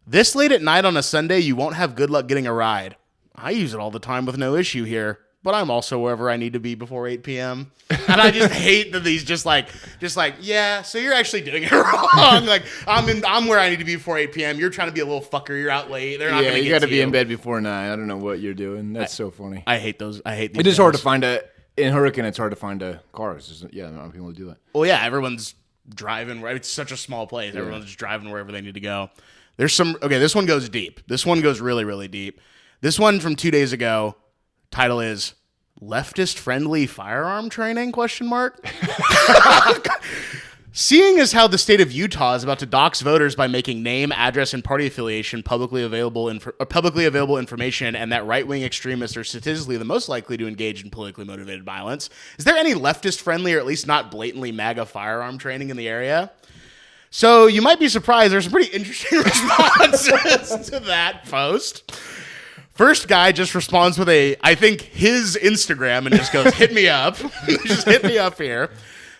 "This late at night on a Sunday, you won't have good luck getting a ride. I use it all the time with no issue here, but I'm also wherever I need to be before 8 p.m. And I just hate that these just like, yeah, so you're actually doing it wrong. Like, I'm where I need to be before 8 p.m. You're trying to be a little fucker. You're out late. They're not going to get you got to to be you. in bed before 9. I don't know what you're doing. That's so funny. I hate those. I hate these. It is hard to things. find in Hurricane. It's hard to find a car. Not a lot of people do it. Well, yeah, everyone's driving. It's such a small place. Yeah. Everyone's just driving wherever they need to go. There's some. Okay, this one goes deep. This one goes really, really deep. This one from 2 days ago. Title is "Leftist Friendly Firearm Training?" ? Seeing as how the state of Utah is about to dox voters by making name, address, and party affiliation publicly available information, and that right-wing extremists are statistically the most likely to engage in politically motivated violence, is there any leftist-friendly or at least not blatantly MAGA firearm training in the area? So you might be surprised. There's some pretty interesting responses to that post. First guy just responds with I think his Instagram and just goes, "Hit me up." Just hit me up here.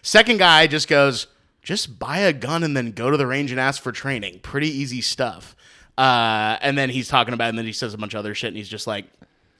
Second guy just goes, "Just buy a gun and then go to the range and ask for training. Pretty easy stuff." And then he's talking about it, and then he says a bunch of other shit, and he's just like,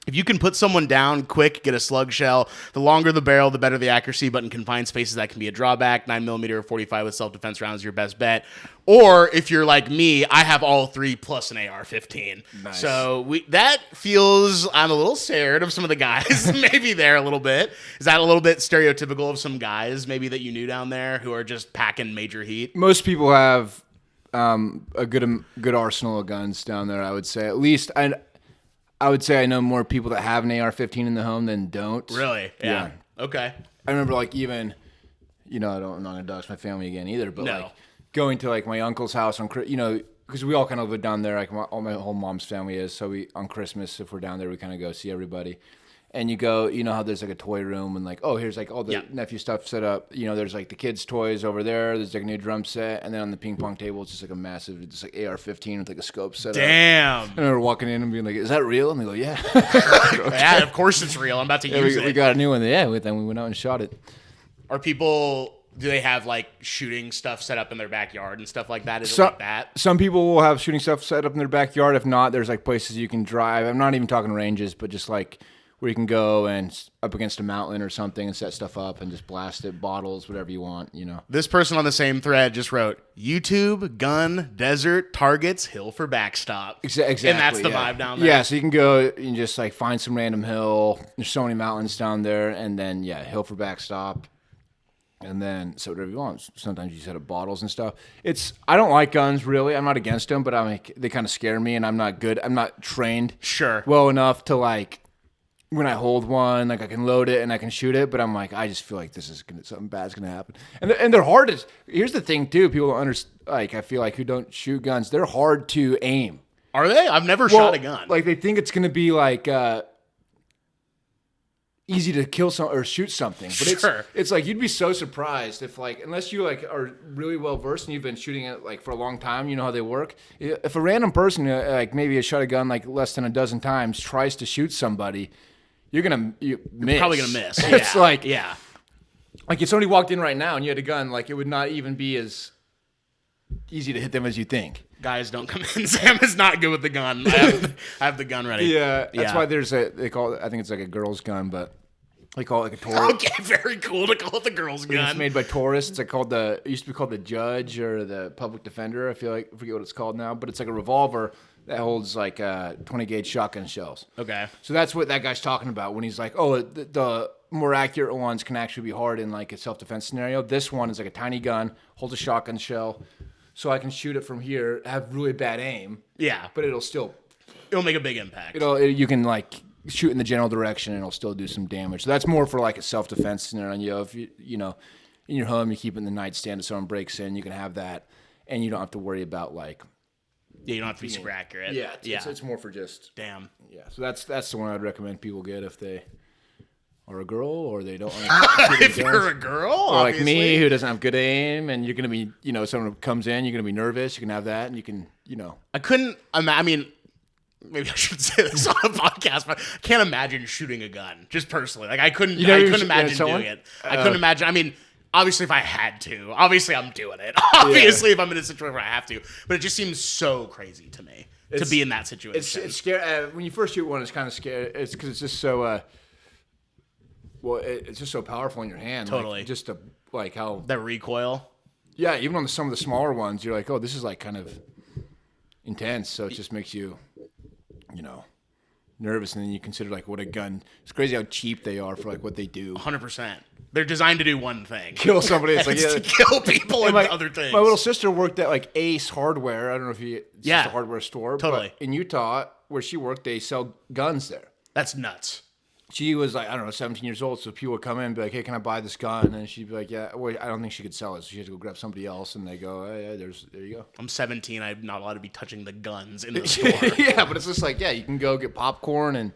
"If you can put someone down quick, get a slug shell. The longer the barrel, the better the accuracy, but in confined spaces, that can be a drawback. 9mm or 45 with self-defense rounds is your best bet. Or if you're like me, I have all three plus an AR-15. Nice. So that feels, I'm a little scared of some of the guys maybe there a little bit. Is that a little bit stereotypical of some guys maybe that you knew down there who are just packing major heat? Most people have a good arsenal of guns down there, I would say. At least I would say I know more people that have an AR-15 in the home than don't. Really? Yeah. Okay. I remember I'm not going to dox my family again either, but No. like going to like my uncle's house on, because we all kind of live down there, like all my whole mom's family is. So on Christmas, if we're down there, we kind of go see everybody. And you go, how there's like a toy room and like, oh, here's like all the nephew stuff set up. There's like the kids' toys over there. There's like a new drum set. And then on the ping pong table, it's just like a massive, just like AR-15 with like a scope set up. Damn. And we're walking in and being like, is that real? And they go, yeah. Yeah, of course it's real. I'm about to use it. We got a new one. Yeah, then we went out and shot it. Are people, do they have like shooting stuff set up in their backyard and stuff like that? Is it like that? Some people will have shooting stuff set up in their backyard. If not, there's like places you can drive. I'm not even talking ranges, but just like where you can go and up against a mountain or something and set stuff up and just blast it, bottles, whatever you want, This person on the same thread just wrote, YouTube, gun, desert, targets, hill for backstop. Exactly. And that's the vibe down there. Yeah, so you can go and just like find some random hill. There's so many mountains down there. And then, hill for backstop. And then, so whatever you want. Sometimes you set up bottles and stuff. I don't like guns, really. I'm not against them, but they kind of scare me and I'm not good. I'm not trained well enough to like, when I hold one, like I can load it and I can shoot it, but I'm like, I just feel like something bad's gonna happen. And they're hard here's the thing too, people don't understand, like I feel like who don't shoot guns, they're hard to aim. Are they? I've never shot a gun. Like they think it's gonna be like easy to kill or shoot something. But Sure. it's like you'd be so surprised if like unless you like are really well versed and you've been shooting it like for a long time, you know how they work. If a random person like maybe has shot a gun like less than a dozen times tries to shoot somebody, you're miss. Probably gonna miss. It's Yeah. like yeah. Like if somebody walked in right now and you had a gun, like it would not even be as easy to hit them as you think. Guys, don't come in. Sam is not good with the gun. I have the gun ready. Yeah, that's why there's they call it. I think it's like a girl's gun, but they call it like a Taurus. Okay, very cool to call it the girl's gun. It's made by Taurus. It's like it used to be called the Judge or the Public Defender. I forget what it's called now, but it's like a revolver that holds like 20 gauge shotgun shells. Okay. So that's what that guy's talking about when he's like, oh, the more accurate ones can actually be hard in like a self-defense scenario. This one is like a tiny gun, holds a shotgun shell, so I can shoot it from here, have really bad aim. Yeah. But it'll make a big impact. You can like shoot in the general direction and it'll still do some damage. So that's more for like a self-defense scenario. If you know, in your home, you keep it in the nightstand if someone breaks in, you can have that and you don't have to worry about like. Yeah, you don't have to be super accurate. Yeah. It's more for just. Damn. Yeah. So that's the one I'd recommend people get if they are a girl or they don't want to If you're a girl, or like obviously. me who doesn't have good aim and you're going to be, someone who comes in, you're going to be nervous, you can have that and you can, I couldn't. I mean, maybe I should say this on a podcast, but I can't imagine shooting a gun. Just personally, like I couldn't imagine doing it. I couldn't imagine. I mean, obviously, if I had to, obviously I'm doing it. Obviously, if I'm in a situation where I have to, but it just seems so crazy to me to be in that situation. It's scary. When you first shoot one, it's kind of scary. It's because it's just so. It's just so powerful in your hand. Totally. Like, just like how. That recoil. Yeah, even on some of the smaller ones, you're like, oh, this is like kind of intense. So it just makes you, nervous, and then you consider like what a gun. It's crazy how cheap they are for like what they do. 100%. They're designed to do one thing: kill somebody. It's like to kill people and other things. My little sister worked at like Ace Hardware. I don't know if it's just a hardware store. Totally. But in Utah, where she worked, they sell guns there. That's nuts. She was like, I don't know, 17 years old, so people would come in and be like, hey, can I buy this gun? And she'd be like, yeah. Wait, I don't think she could sell it, so she had to go grab somebody else, and they go, oh, yeah, there you go. I'm 17. I'm not allallowed to be touching the guns in the store. Yeah, but it's just like, yeah, you can go get popcorn and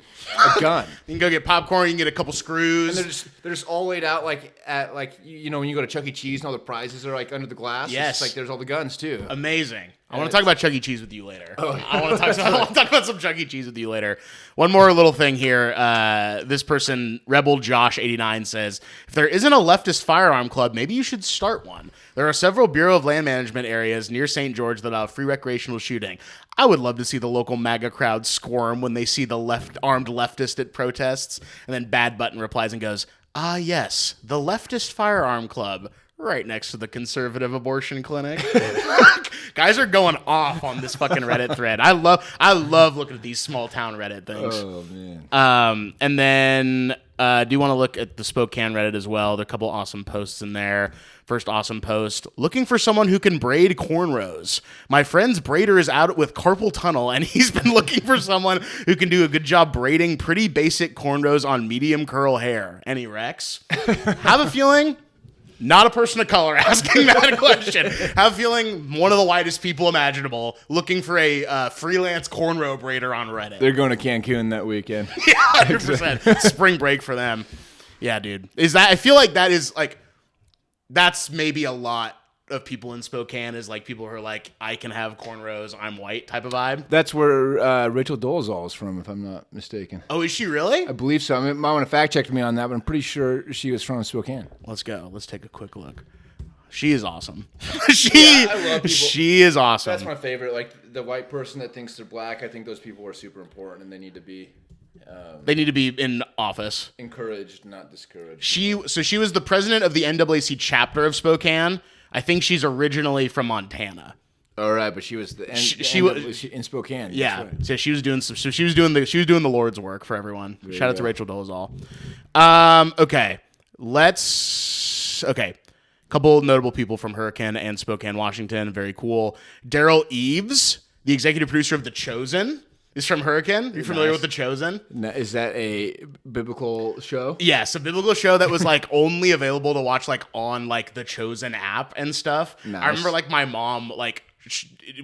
a gun. You can go get popcorn. You can get a couple screws. And they're just all laid out like at like when you go to Chuck E. Cheese and all the prizes are like under the glass. Yes, it's just like there's all the guns too. Amazing. I want to talk about Chuck E. Cheese with you later. I want to talk about some Chuck E. Cheese with you later. One more little thing here. This person, Rebel Josh 89, says, if there isn't a leftist firearm club, maybe you should start one. There are several Bureau of Land Management areas near St. George that allow free recreational shooting. I would love to see the local MAGA crowd squirm when they see the armed leftist at protests. And then Bad Button replies and goes, yes, the leftist firearm club. Right next to the conservative abortion clinic. Guys are going off on this fucking Reddit thread. I love looking at these small town Reddit things. Oh man. And then do you want to look at the Spokane Reddit as well? There are a couple awesome posts in there. First awesome post, looking for someone who can braid cornrows. My friend's braider is out with carpal tunnel, and he's been looking for someone who can do a good job braiding pretty basic cornrows on medium curl hair. Any Rex? Have a feeling... Not a person of color asking that question. Have a feeling one of the whitest people imaginable looking for a freelance cornrow braider on Reddit. They're going to Cancun that weekend. Yeah, 100%. Spring break for them. Yeah, dude. I feel like that is like, that's maybe a lot of people in Spokane is like people who are like, I can have cornrows, I'm white type of vibe. That's where Rachel Dolezal is from, if I'm not mistaken. Oh, is she really? I believe so. I mean, might want to fact check me on that, but I'm pretty sure she was from Spokane. Let's go. Let's take a quick look. She is awesome. She is awesome. That's my favorite. Like the white person that thinks they're black, I think those people are super important and they need to be in office. Encouraged, not discouraged. She was the president of the NAACP chapter of Spokane. I think she's originally from Montana. All right, but she was she was in Spokane. Yeah, right. so she was doing the Lord's work for everyone. There Shout out go. to Rachel Dolezal. Okay. Couple notable people from Hurricane and Spokane, Washington. Very cool. Daryl Eves, the executive producer of The Chosen, is from Hurricane. Are you familiar with The Chosen? Now, is that a biblical show? Yes, a biblical show that was like only available to watch like on like the Chosen app and stuff. Nice. I remember like my mom like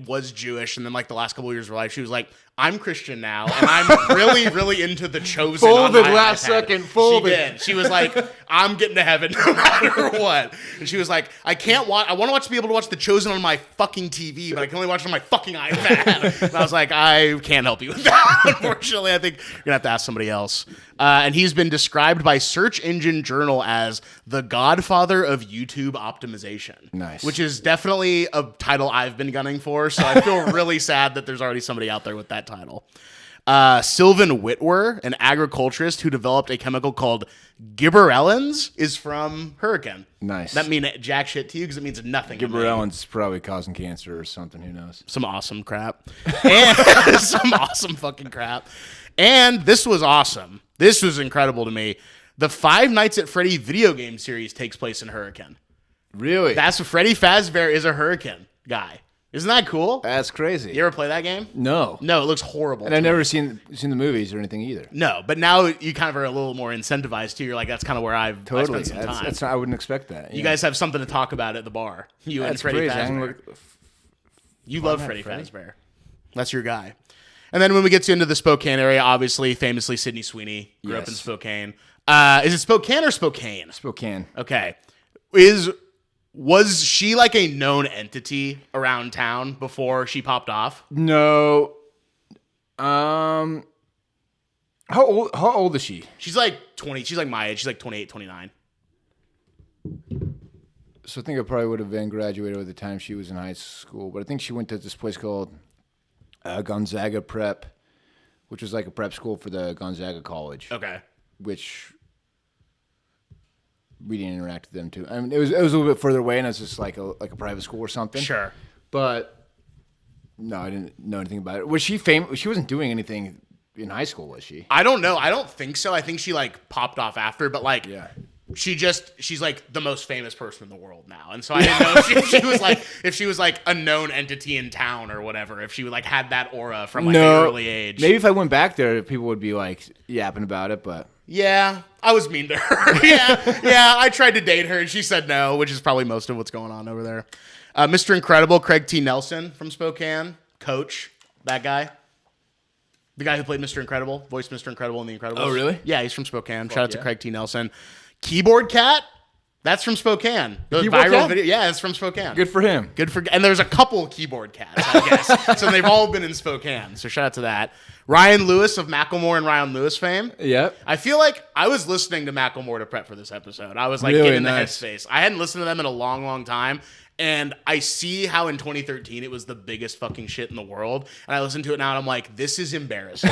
was Jewish, and then like the last couple of years of her life, she was like, I'm Christian now, and I'm really, really into The Chosen. Folded on my last iPad. second, folded. She did. She was like, I'm getting to heaven no matter what. And she was like, I want to be able to watch The Chosen on my fucking TV, but I can only watch it on my fucking iPad. And I was like, I can't help you with that. Unfortunately, I think you're going to have to ask somebody else. And he's been described by Search Engine Journal as the godfather of YouTube optimization. Nice. Which is definitely a title I've been gunning for, so I feel really sad that there's already somebody out there with that title. Sylvan Whitwer, an agriculturist who developed a chemical called gibberellins, is from Hurricane. Nice. That mean jack shit to you because it means nothing. to me. Gibberellins probably causing cancer or something. Who knows? Some awesome crap. And some awesome fucking crap. And this was awesome. This was incredible to me. The Five Nights at Freddy video game series takes place in Hurricane. Really? That's what Freddy Fazbear is, a Hurricane guy. Isn't that cool? That's crazy. You ever play that game? No. No, it looks horrible. And I've never seen the movies or anything either. No, but now you kind of are a little more incentivized too. You're like, that's kind of where I Totally. spent some time. That's not, I wouldn't expect that. You guys have something to talk about at the bar. You and That's Freddy crazy. I didn't Fazbear. look- You love Freddy Freddy? Fazbear. That's your guy. And then when we get into the Spokane area, obviously, famously, Sydney Sweeney grew up in Yes. Spokane. Is it Spokane or Spokane? Spokane. Okay. Was she like a known entity around town before she popped off? No. How old is she? She's like 20. She's like my age. She's like 28, 29. So I think I probably would have been graduated by the time she was in high school. But I think she went to this place called Gonzaga Prep, which was like a prep school for the Gonzaga College. Okay. Which we didn't interact with them too. I mean, it was a little bit further away, and it was just like a private school or something. Sure. But no, I didn't know anything about it. Was she famous? She wasn't doing anything in high school, was she? I don't know. I don't think so. I think she like popped off after, but like Yeah. she's like the most famous person in the world now. And so I didn't know if she was like a known entity in town or whatever, if she like had that aura from like an early age. Maybe if I went back there, people would be like yapping about it, but Yeah, I was mean to her. yeah, I tried to date her and she said no, which is probably most of what's going on over there. Mr. Incredible, Craig T. Nelson from Spokane, Coach, that guy. The guy who played Mr. Incredible, voiced Mr. Incredible in The Incredibles. Oh, really? Yeah, he's from Spokane. Shout out to yeah. Craig T. Nelson. Keyboard Cat, that's from Spokane. The Keyboard viral Cat? video, yeah, it's from Spokane. good for him. And there's a couple Keyboard Cats, I guess. So they've all been in Spokane. So shout out to that. Ryan Lewis of Macklemore and Ryan Lewis fame. Yep. I feel like I was listening to Macklemore to prep for this episode. I was like Really getting the nice. headspace. I hadn't listened to them in a long, long time. And I see how in 2013 it was the biggest fucking shit in the world. And I listen to it now and I'm like, this is embarrassing.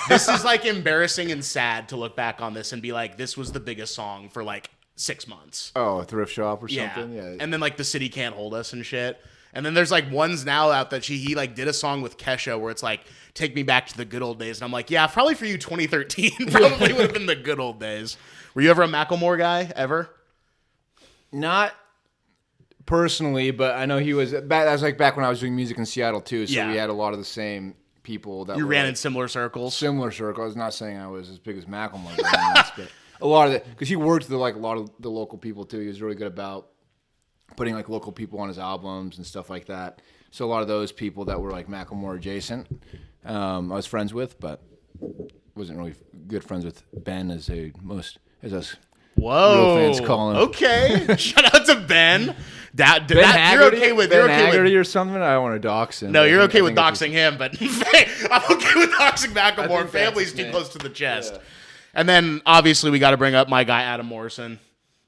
This is like embarrassing and sad to look back on this and be like, this was the biggest song for like 6 months. Oh, a thrift shop or Yeah. something? Yeah. And then like The City Can't Hold Us and shit. And then there's like ones now out that he like did a song with Kesha where it's like, take me back to the good old days. And I'm like, yeah, probably for you 2013 probably would have been the good old days. Were you ever a Macklemore guy ever? Not personally, but I know he was. That was like back when I was doing music in Seattle too. So Yeah. we had a lot of the same people that You were ran like in similar circles. similar circle. I was not saying I was as big as Macklemore, but a lot of it because he worked with like a lot of the local people too. He was really good about putting like local people on his albums and stuff like that. So a lot of those people that were like Macklemore adjacent, I was friends with, but wasn't really good friends with Ben as us Whoa. real fans call him. Okay. Shout out to Ben. You're Haggerty? okay with Ben you're okay Haggerty with or something. I don't want to dox him. No, but you're I okay think with it's just- doxing him, but I'm okay with doxing Macklemore. think that's Family's his too name. close to the chest. Yeah. And then obviously we got to bring up my guy Adam Morrison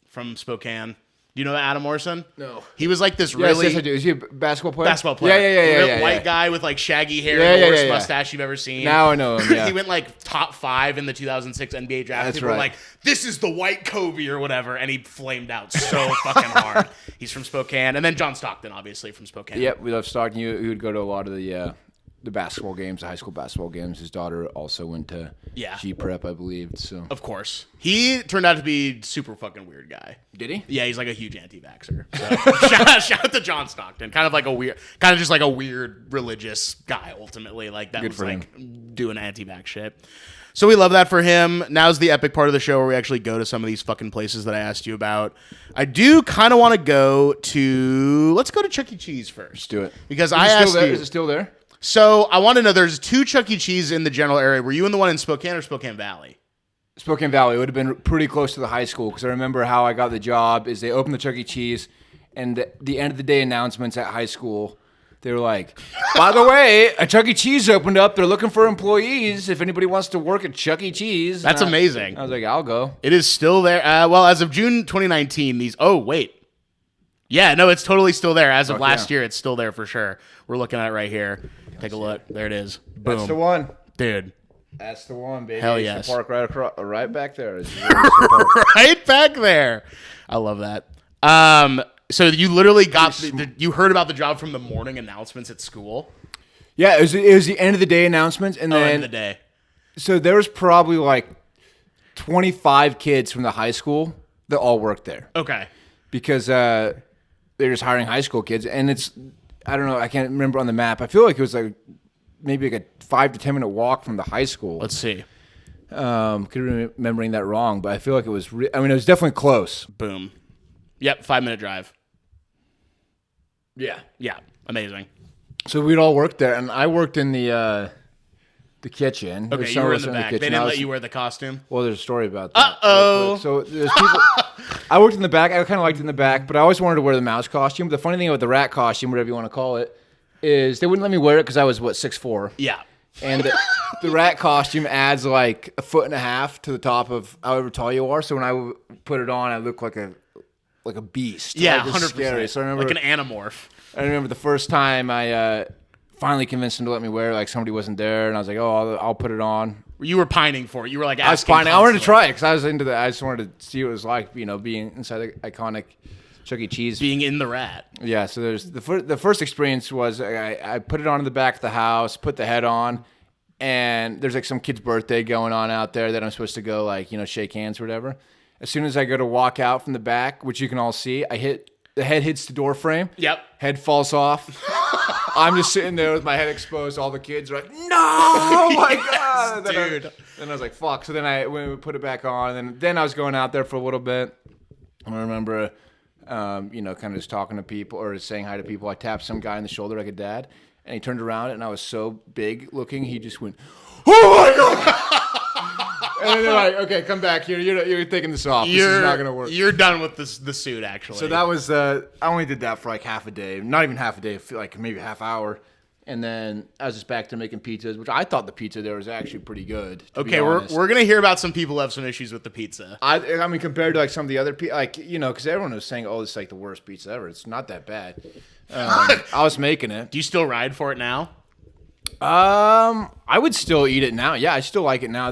from Spokane. Do you know Adam Orson? No. He was like this Yes, really yes, I do. Is he a basketball player? basketball player. Yeah. Real white guy with like shaggy hair Yeah, and the yeah, worst yeah. mustache you've ever seen. Now I know him. Yeah. He went like top 5 in the 2006 NBA draft. That's People were right. like, this is the white Kobe or whatever. And he flamed out so fucking hard. He's from Spokane. And then John Stockton, obviously, from Spokane. Yep, we love Stockton. He would go to a lot of the basketball games, the high school basketball games. His daughter also went to G Prep, I believe. So Of course. He turned out to be a super fucking weird guy. did he? Yeah, he's like a huge anti-vaxxer. So shout out to John Stockton. Kind of just like a weird religious guy ultimately. Like that Good was for like doing anti-vax shit. So we love that for him. Now's the epic part of the show where we actually go to some of these fucking places that I asked you about. I do kind of want to let's go to Chuck E. Cheese first. Let's do it. Because Is I it still asked there? you. Is it still there? So I want to know, there's 2 Chuck E. Cheese in the general area. Were you in the one in Spokane or Spokane Valley? Spokane Valley would have been pretty close to the high school because I remember how I got the job is they opened the Chuck E. Cheese and the end of the day announcements at high school, they were like, by the way, a Chuck E. Cheese opened up. They're looking for employees if anybody wants to work at Chuck E. Cheese. That's amazing. I was like, I'll go. It is still there. Well, as of June 2019, these... Oh, wait. Yeah, no, it's totally still there. As of last year, it's still there for sure. We're looking at it right here. Take a look. There it is. Boom. That's the one. Dude. That's the one, baby. Hell It's yes. the park right back there. Right back there. I love that. So you literally got... you heard about the job from the morning announcements at school? Yeah, it was the end of the day announcements. And then, End of the day. So there was probably like 25 kids from the high school that all worked there. Okay. Because they're just hiring high school kids. And it's... I don't know. I can't remember on the map. I feel like it was like maybe like a 5 to 10 minute walk from the high school. Let's see. Could be remembering that wrong, but I feel like it was. It was definitely close. Boom. Yep, 5-minute drive. Yeah. Yeah, amazing. So we'd all worked there, and I worked in the kitchen. Okay, you were in the back. They didn't let you wear the costume? Well, there's a story about that. Uh-oh. So there's people. I worked in the back. I kind of liked it in the back, but I always wanted to wear the mouse costume. The funny thing about the rat costume, whatever you want to call it, is they wouldn't let me wear it because I was, 6'4". Yeah. And the rat costume adds like 1.5 feet to the top of however tall you are. So when I put it on, I look like a beast. Yeah, like, it's 100%. scary. So I remember, like an anamorph. I remember the first time I finally convinced them to let me wear it. Like somebody wasn't there, and I was like, "Oh, I'll put it on." You were pining for it. You were like, I was asking pining. I wanted to constantly. try it because I was into that. I just wanted to see what it was like, being inside the iconic Chuck E. Cheese. Being in the rat. Yeah. So there's the first experience was I put it on in the back of the house, put the head on, and there's like some kid's birthday going on out there that I'm supposed to go shake hands or whatever. As soon as I go to walk out from the back, which you can all see, the head hits the door frame. Yep. Head falls off. I'm just sitting there with my head exposed. All the kids are like, "No, oh my god, dude!" And I was like, "Fuck!" So then when we put it back on, and then I was going out there for a little bit. And I remember, kind of just talking to people or saying hi to people. I tapped some guy in the shoulder like a dad, and he turned around, and I was so big looking, he just went, "Oh my god!" And then they're like, "Okay, come back here. You're taking this off. This is not gonna work." You're done with the suit, actually. So that was I only did that for like half a day, not even half a day, like maybe a half hour, and then I was just back to making pizzas, which I thought the pizza there was actually pretty good. Okay, we're gonna hear about some people who have some issues with the pizza. I mean, compared to like some of the other because everyone was saying, "Oh, this is like the worst pizza ever." It's not that bad. I was making it. Do you still ride for it now? I would still eat it now. Yeah, I still like it now.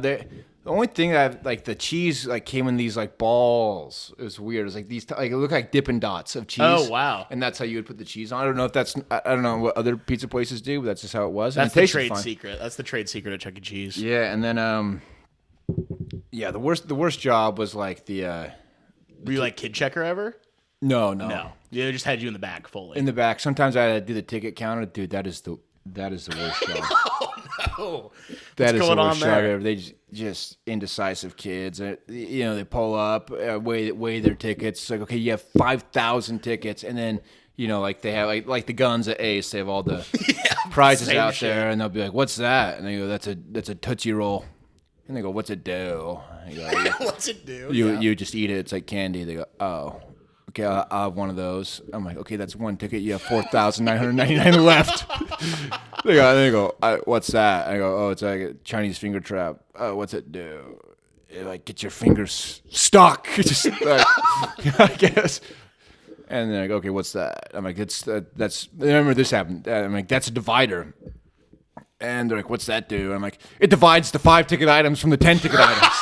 The only thing that the cheese came in these balls. It was weird. It was like these it looked like Dippin' Dots of cheese. Oh wow! And that's how you would put the cheese on. I don't know if I don't know what other pizza places do, but that's just how it was. That's and it the tasted trade fine. secret. That's the trade secret of Chuck E. Cheese. Yeah, and then the worst job was like the. Were you like kid checker ever? No. No. Yeah, they just had you in the back fully. In the back. Sometimes I had to do the ticket counter. Dude, that is the worst job. Oh, That is going the on worst job there? ever. They just indecisive kids. They pull up, weigh their tickets. It's like, okay, you have 5,000 tickets, and then they have like the guns at Ace. They have all the prizes same out shit. there, and they'll be like, "What's that?" And they go, "That's a Tootsie Roll." And they go, "What's it do?" And you go, What's it do? You just eat it. It's like candy. They go, "Oh, okay, I'll have one of those." I'm like, "Okay, that's one ticket. You have 4,999 left." They go, "What's that?" I go, "Oh, it's like a Chinese finger trap." "Oh, what's it do?" It, get your fingers stuck. Just I guess. And then I go, "Okay, what's that?" I'm like, that's. Remember this happened. I'm like, "That's a divider." And they're like, "What's that do?" And I'm like, "It divides the 5 ticket items from the 10 ticket items."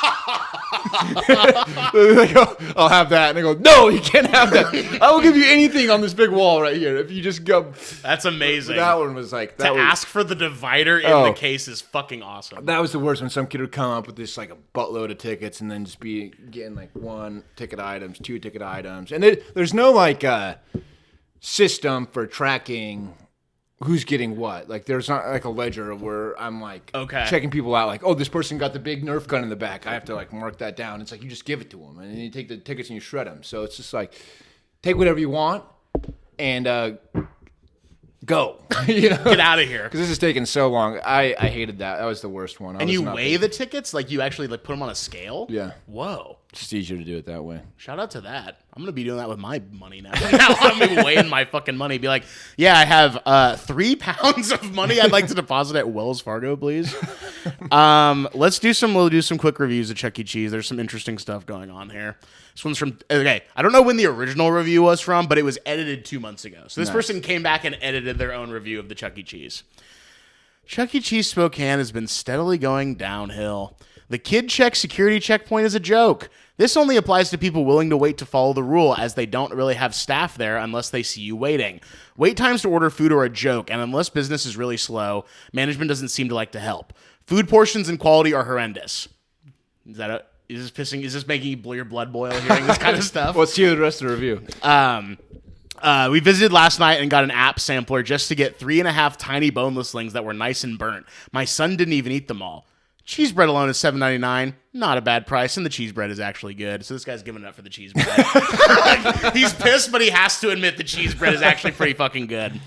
They go, "I'll have that." And they go, "No, you can't have that. I will give you anything on this big wall right here if you just go." That's amazing. That one was like that. Ask for the divider in the case is fucking awesome. That was the worst when some kid would come up with this like a buttload of tickets and then just be getting like 1 ticket items, 2 ticket items, and there's no system for tracking who's getting what. Like there's not like a ledger where I'm like checking people out like, "Oh, this person got the big Nerf gun in the back. I have to mark that down." It's like you just give it to them and then you take the tickets and you shred them. So it's just like take whatever you want and go. You know? Get out of here. Because this is taking so long. I hated that. That was the worst one. And you weigh the tickets? Like, you actually like put them on a scale? Yeah. Whoa. Just easier to do it that way. Shout out to that. I'm going to be doing that with my money now. Now I'm gonna be weighing my fucking money. Be like, yeah, I have 3 pounds of money I'd like to deposit at Wells Fargo, please. We'll do some quick reviews of Chuck E. Cheese. There's some interesting stuff going on here. This one's from, okay, I don't know when the original review was from, but it was edited 2 months ago. So this person came back and edited their own review of the Chuck E. Cheese. Chuck E. Cheese Spokane has been steadily going downhill. The kid check security checkpoint is a joke. This only applies to people willing to wait to follow the rule, as they don't really have staff there unless they see you waiting. Wait times to order food are a joke, and unless business is really slow, management doesn't seem to like to help. Food portions and quality are horrendous. Is this making your blood boil hearing this kind of stuff? Let's hear the rest of the review. We visited last night and got an app sampler just to get 3.5 tiny boneless things that were nice and burnt. My son didn't even eat them all. Cheese bread alone is $7.99. Not a bad price, and the cheese bread is actually good. So this guy's giving it up for the cheese bread. He's pissed, but he has to admit the cheese bread is actually pretty fucking good.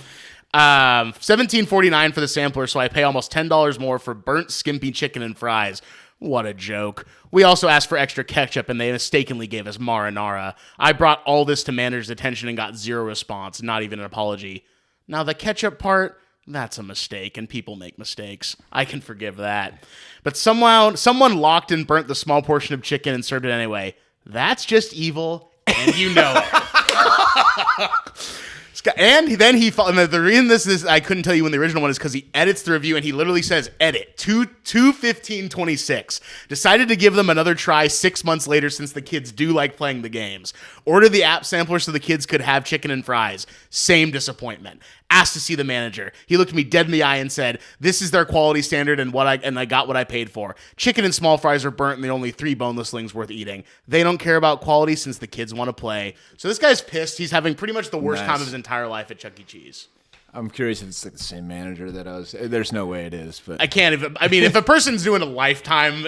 $17.49 for the sampler, so I pay almost $10 more for burnt skimpy chicken and fries. What a joke. We also asked for extra ketchup, and they mistakenly gave us marinara. I brought all this to manager's attention and got zero response, not even an apology. Now the ketchup part, that's a mistake, and people make mistakes. I can forgive that. But someone locked and burnt the small portion of chicken and served it anyway. That's just evil, and you know it. And then the reason this I couldn't tell you when the original one is because he edits the review and he literally says edit 2/15/26. Decided to give them another try 6 months later since the kids do like playing the games. Ordered the app sampler so the kids could have chicken and fries. Same disappointment. Asked to see the manager. He looked me dead in the eye and said, "This is their quality standard and I got what I paid for. Chicken and small fries are burnt and the only 3 boneless things worth eating. They don't care about quality since the kids want to play." So this guy's pissed. He's having pretty much the worst time of his entire life at Chuck E. Cheese. I'm curious if it's like the same manager that I was. There's no way it is, but I can't even. I mean, if a person's doing a lifetime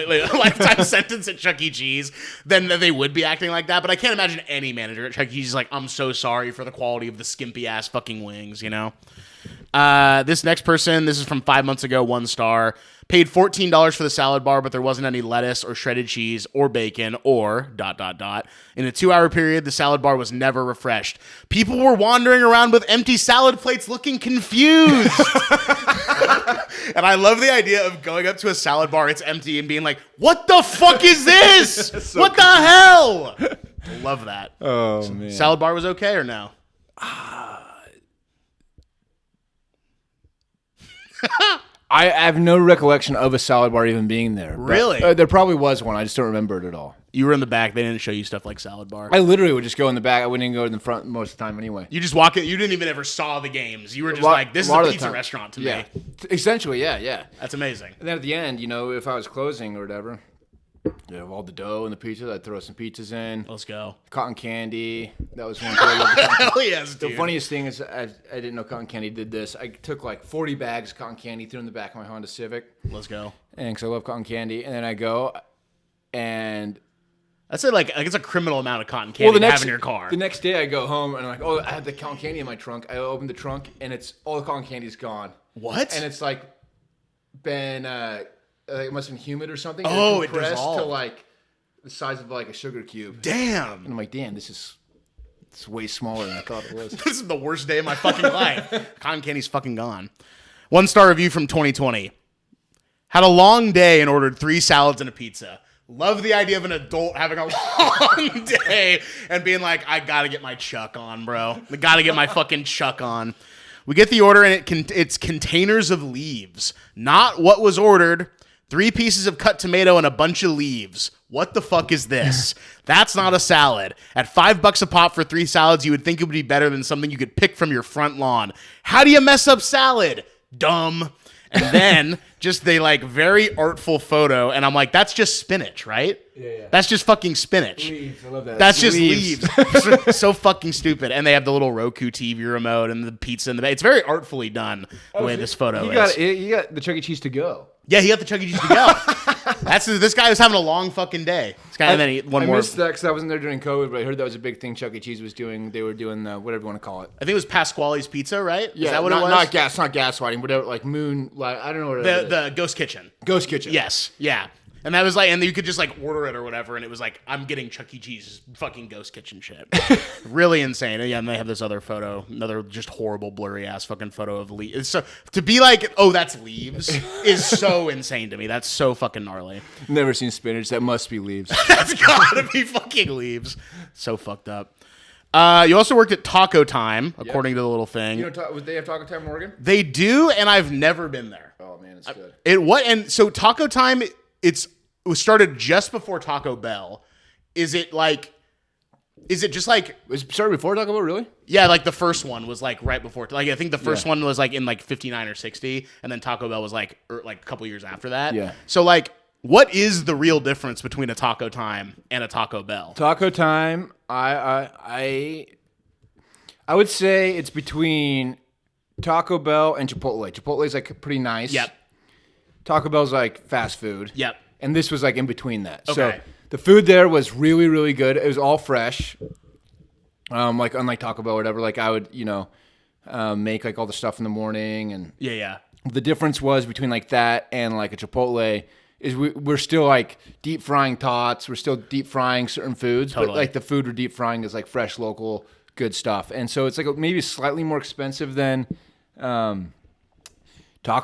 sentence at Chuck E. Cheese, then they would be acting like that. But I can't imagine any manager at Chuck E. Cheese is like, "I'm so sorry for the quality of the skimpy ass fucking wings," you know. This next person, this is from 5 months ago, 1 star. Paid $14 for the salad bar, but there wasn't any lettuce or shredded cheese or bacon or ... In a 2-hour period, the salad bar was never refreshed. People were wandering around with empty salad plates looking confused. And I love the idea of going up to a salad bar, it's empty, and being like, "What the fuck is this? So what the hell?" Love that. oh man, Salad bar was okay or no? I have no recollection of a salad bar even being there. Really? There probably was one. I just don't remember it at all. You were in the back. They didn't show you stuff like salad bar. I literally would just go in the back. I wouldn't even go in the front most of the time anyway. You just walk in. You didn't even ever saw the games. You were just like, "This is a pizza restaurant to me." Essentially, yeah. That's amazing. And then at the end, if I was closing or whatever, all the dough and the pizza, I'd throw some pizzas in. Let's go. Cotton candy. That was one thing. Hell yes, dude. The funniest thing is I didn't know cotton candy did this. I took like 40 bags of cotton candy, threw in the back of my Honda Civic. Let's go. And because I love cotton candy. And then I go and... I'd say like it's a criminal amount of cotton candy to have in your car. The next day I go home and I'm like, "Oh, I had the cotton candy in my trunk." I opened the trunk and it's all the cotton candy's gone. What? And it's like been... it must have been humid or something. Oh, it compressed dissolved. to like the size of like a sugar cube. Damn. And I'm like, "Damn, it's way smaller than I thought it was." This is the worst day of my fucking life. Cotton candy's fucking gone. 1-star review from 2020. Had a long day and ordered 3 salads and a pizza. Love the idea of an adult having a long day and being like, "I gotta get my Chuck on, bro. I gotta get my fucking Chuck on." We get the order and it's containers of leaves. Not what was ordered. 3 pieces of cut tomato and a bunch of leaves. What the fuck is this? That's not a salad. At $5 a pop for 3 salads, you would think it would be better than something you could pick from your front lawn. How do you mess up salad? Dumb. And then just they like very artful photo, and I'm like, "That's just spinach, right? Yeah. That's just fucking spinach. Leaves. I love that. That's just leaves." So fucking stupid. And they have the little Roku TV remote and the pizza in the back. It's very artfully done the way this photo is. You got the Chuck E. Cheese to go. Yeah, he got the Chuck E. Cheese to go. This guy was having a long fucking day. This guy, and then I missed that because I wasn't there during COVID, but I heard that was a big thing Chuck E. Cheese was doing. They were doing the whatever you want to call it. I think it was Pasquale's Pizza, right? Yeah, Is that what not, it was? not gas lighting, whatever, like moon. Like, I don't know what it is. The Ghost Kitchen. Ghost Kitchen. Yes, yeah. And that was like, and you could just like order it or whatever, and it was like, I'm getting Chuck E. Cheese's fucking Ghost Kitchen shit. Really insane. And yeah, and they have this other photo, another just horrible, blurry ass fucking photo of Leaves. So to be like, oh, that's Leaves, is so insane to me. That's so fucking gnarly. Never seen spinach. That must be Leaves. That's gotta be fucking Leaves. So fucked up. You also worked at Taco Time, according to the little thing. You know, they have Taco Time in Oregon? They do, and I've never been there. Oh man, it's good. And so Taco Time, it was started just before Taco Bell. Is it just like... Was it started before Taco Bell, really? Yeah, like the first one was like right before. Like I think the first one was like in like 59 or 60, and then Taco Bell was like a couple years after that. Yeah. So like, what is the real difference between a Taco Time and a Taco Bell? Taco Time, I would say it's between Taco Bell and Chipotle. Chipotle's like pretty nice. Yep. Taco Bell's like fast food. Yep. And this was like in between that. Okay. So the food there was really, really good. It was all fresh. Like unlike Taco Bell or whatever, like I would, make like all the stuff in the morning. And Yeah. the difference was between like that and like a Chipotle is we're still like deep frying tots. We're still deep frying certain foods. Totally. But like the food we're deep frying is like fresh, local, good stuff. And so it's like maybe slightly more expensive than Taco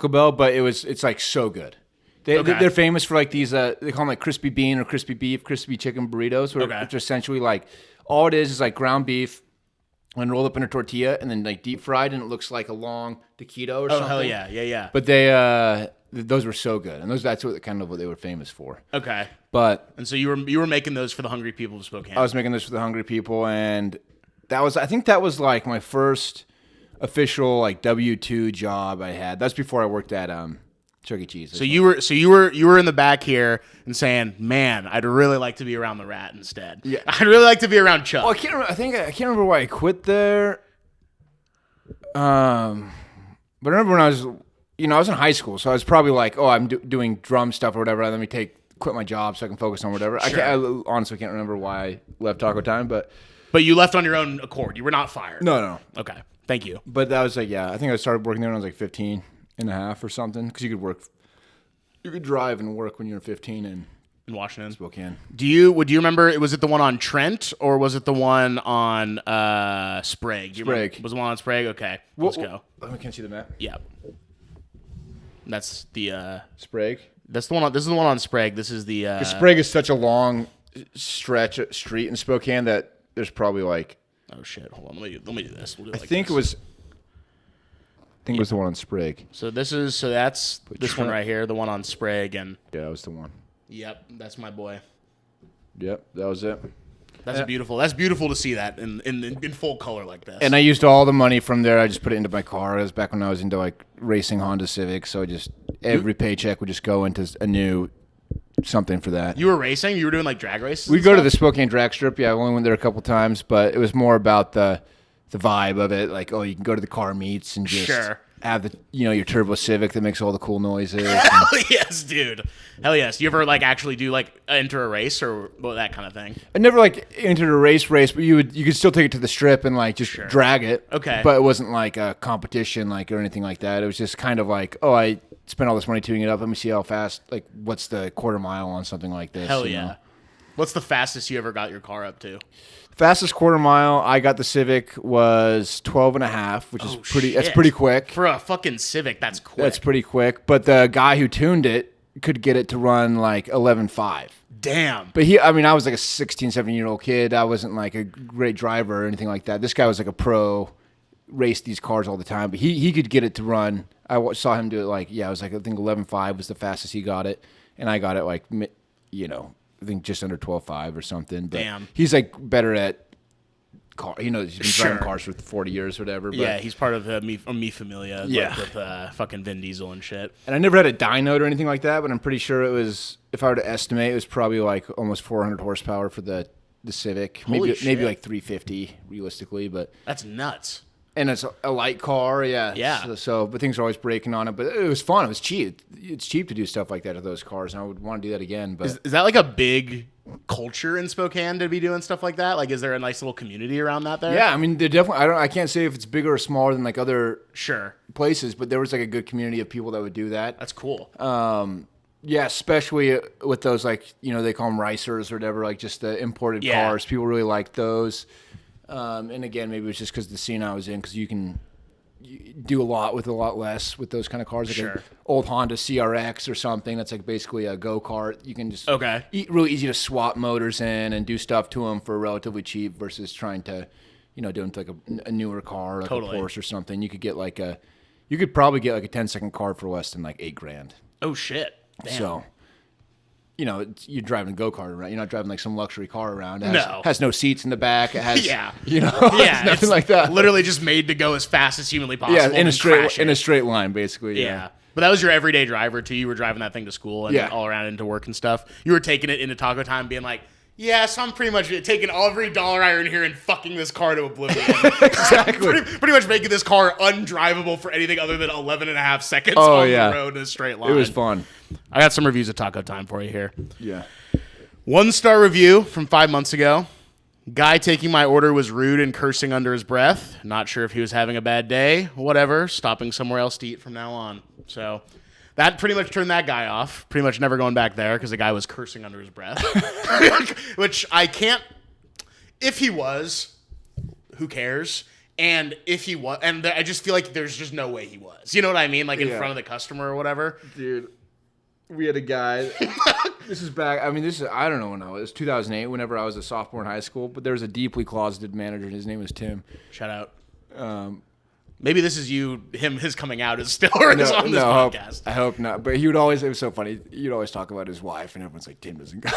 Bell, but it's like so good. They're famous for like these, they call them like crispy bean or crispy beef, crispy chicken burritos, which are essentially like, all it is like ground beef and rolled up in a tortilla and then like deep fried, and it looks like a long taquito or something. Oh, hell yeah. But they, those were so good. And that's what they were famous for. Okay. But. And so you were making those for the hungry people of Spokane. I was making this for the hungry people, and I think that was like my first official like W-2 job I had. That's before I worked at, Chuck E. Cheese. So you were in the back here and saying, "Man, I'd really like to be around the rat instead. Yeah, I'd really like to be around Chuck." Well, I can't remember why I quit there. But I remember when I was in high school, so I was probably like, "Oh, I'm doing drum stuff or whatever. Let me quit my job so I can focus on whatever." Sure. I honestly can't remember why I left Taco Time, but you left on your own accord. You were not fired. No. Okay, thank you. But that was like, I think I started working there when I was like 15 and a half or something, because you could drive and work when you were 15 in Washington, Spokane. Would you remember? Was it the one on Trent or was it the one on Sprague? Sprague. Was the one on Sprague? Okay, let's go. Let me can see the map. Yeah, that's the Sprague. That's the one. This is the one on Sprague. This is the Sprague is such a long street in Spokane that there's probably like. Oh shit! Hold on. Let me do this. We'll do it like I think this. it was the one on Sprague. So that's this one right here, the one on Sprague, and Yeah, that was the one. Yep, that's my boy. Yep, that was it. That's beautiful. That's beautiful to see that in full color like this. And I used all the money from there. I just put it into my car. It was back when I was into like racing Honda Civics. So every paycheck would just go into a new something for that. You were racing? You were doing like drag races? We go to the Spokane drag strip. Yeah, I only went there a couple times, but it was more about the vibe of it. Like, oh, you can go to the car meets and just have the your Turbo Civic that makes all the cool noises. Hell yes, dude. Hell yes. You ever like actually do like enter a race or that kind of thing? I never like entered a race, but you could still take it to the strip and like just drag it. Okay. But it wasn't like a competition like or anything like that. It was just kind of like, oh, I spent all this money tuning it up. Let me see how fast. Like, what's the quarter mile on something like this? Hell yeah. What's the fastest you ever got your car up to? Fastest quarter mile I got the Civic was 12 and a half, which is pretty. Shit. That's pretty quick. For a fucking Civic, that's quick. That's pretty quick. But the guy who tuned it could get it to run like 11.5. Damn. But I was like a 16, 17-year-old kid. I wasn't like a great driver or anything like that. This guy was like a pro, raced these cars all the time. But he could get it to run. I saw him do it like, I was like, I think 11.5 was the fastest he got it. And I got it like, I think just under 12.5 or something. But damn. He's like better at car. He's been driving cars for 40 years or whatever. But, yeah, he's part of Mi Familia. Yeah. Like with fucking Vin Diesel and shit. And I never had a dyno or anything like that, but I'm pretty sure it was, if I were to estimate, it was probably like almost 400 horsepower for the Civic. Holy maybe shit. like 350 realistically, but that's nuts. And it's a light car, yeah. Yeah. So, but things are always breaking on it. But it was fun. It was cheap. It's cheap to do stuff like that to those cars, and I would want to do that again. But Is that like a big culture in Spokane to be doing stuff like that? Like, is there a nice little community around that there? yeah, I mean, they're definitely. I can't say if it's bigger or smaller than like other Sure. places, but there was like a good community of people that would do that. That's cool. Yeah, especially with those like they call them ricers or whatever, like just the imported Yeah. cars. People really like those. And again, maybe it's just because the scene I was in, because you do a lot with a lot less with those kind of cars. Like Sure. an old Honda CRX or something that's like basically a go-kart. You can just really easy to swap motors in and do stuff to them for relatively cheap versus trying to doing like a newer car like Totally. a Porsche or something. You could probably get like a 10-second car for less than like $8,000. Oh shit. Damn. So, you're driving a go-kart around. You're not driving like some luxury car around. It No. has no seats in the back. It has, Yeah. it's nothing like that. Literally just made to go as fast as humanly possible. Yeah, in and crash a it. straight line, basically. Yeah. But that was your everyday driver too. You were driving that thing to school and Yeah. all around into work and stuff. You were taking it into Taco Time, being like, "Yeah, so I'm pretty much taking every dollar I earn here and fucking this car to oblivion." Exactly. pretty much making this car undrivable for anything other than 11 and a half seconds Oh, on yeah. the road in a straight line. It was fun. I got some reviews of Taco Time for you here. Yeah. 1-star review from 5 months ago. Guy taking my order was rude and cursing under his breath. Not sure if he was having a bad day. Whatever. Stopping somewhere else to eat from now on. So that pretty much turned that guy off. Pretty much never going back there because the guy was cursing under his breath. Which I can't. If he was, who cares? And if he was, and I just feel like there's just no way he was. You know what I mean? Like in Yeah. front of the customer or whatever. Dude, we had a guy. This is back. I mean, I don't know when it was 2008. Whenever I was a sophomore in high school, but there was a deeply closeted manager, and his name was Tim. Shout out. Maybe this is his coming out is still on this podcast. I hope not. But he would always. It was so funny. He'd always talk about his wife, and everyone's like, "Tim doesn't go."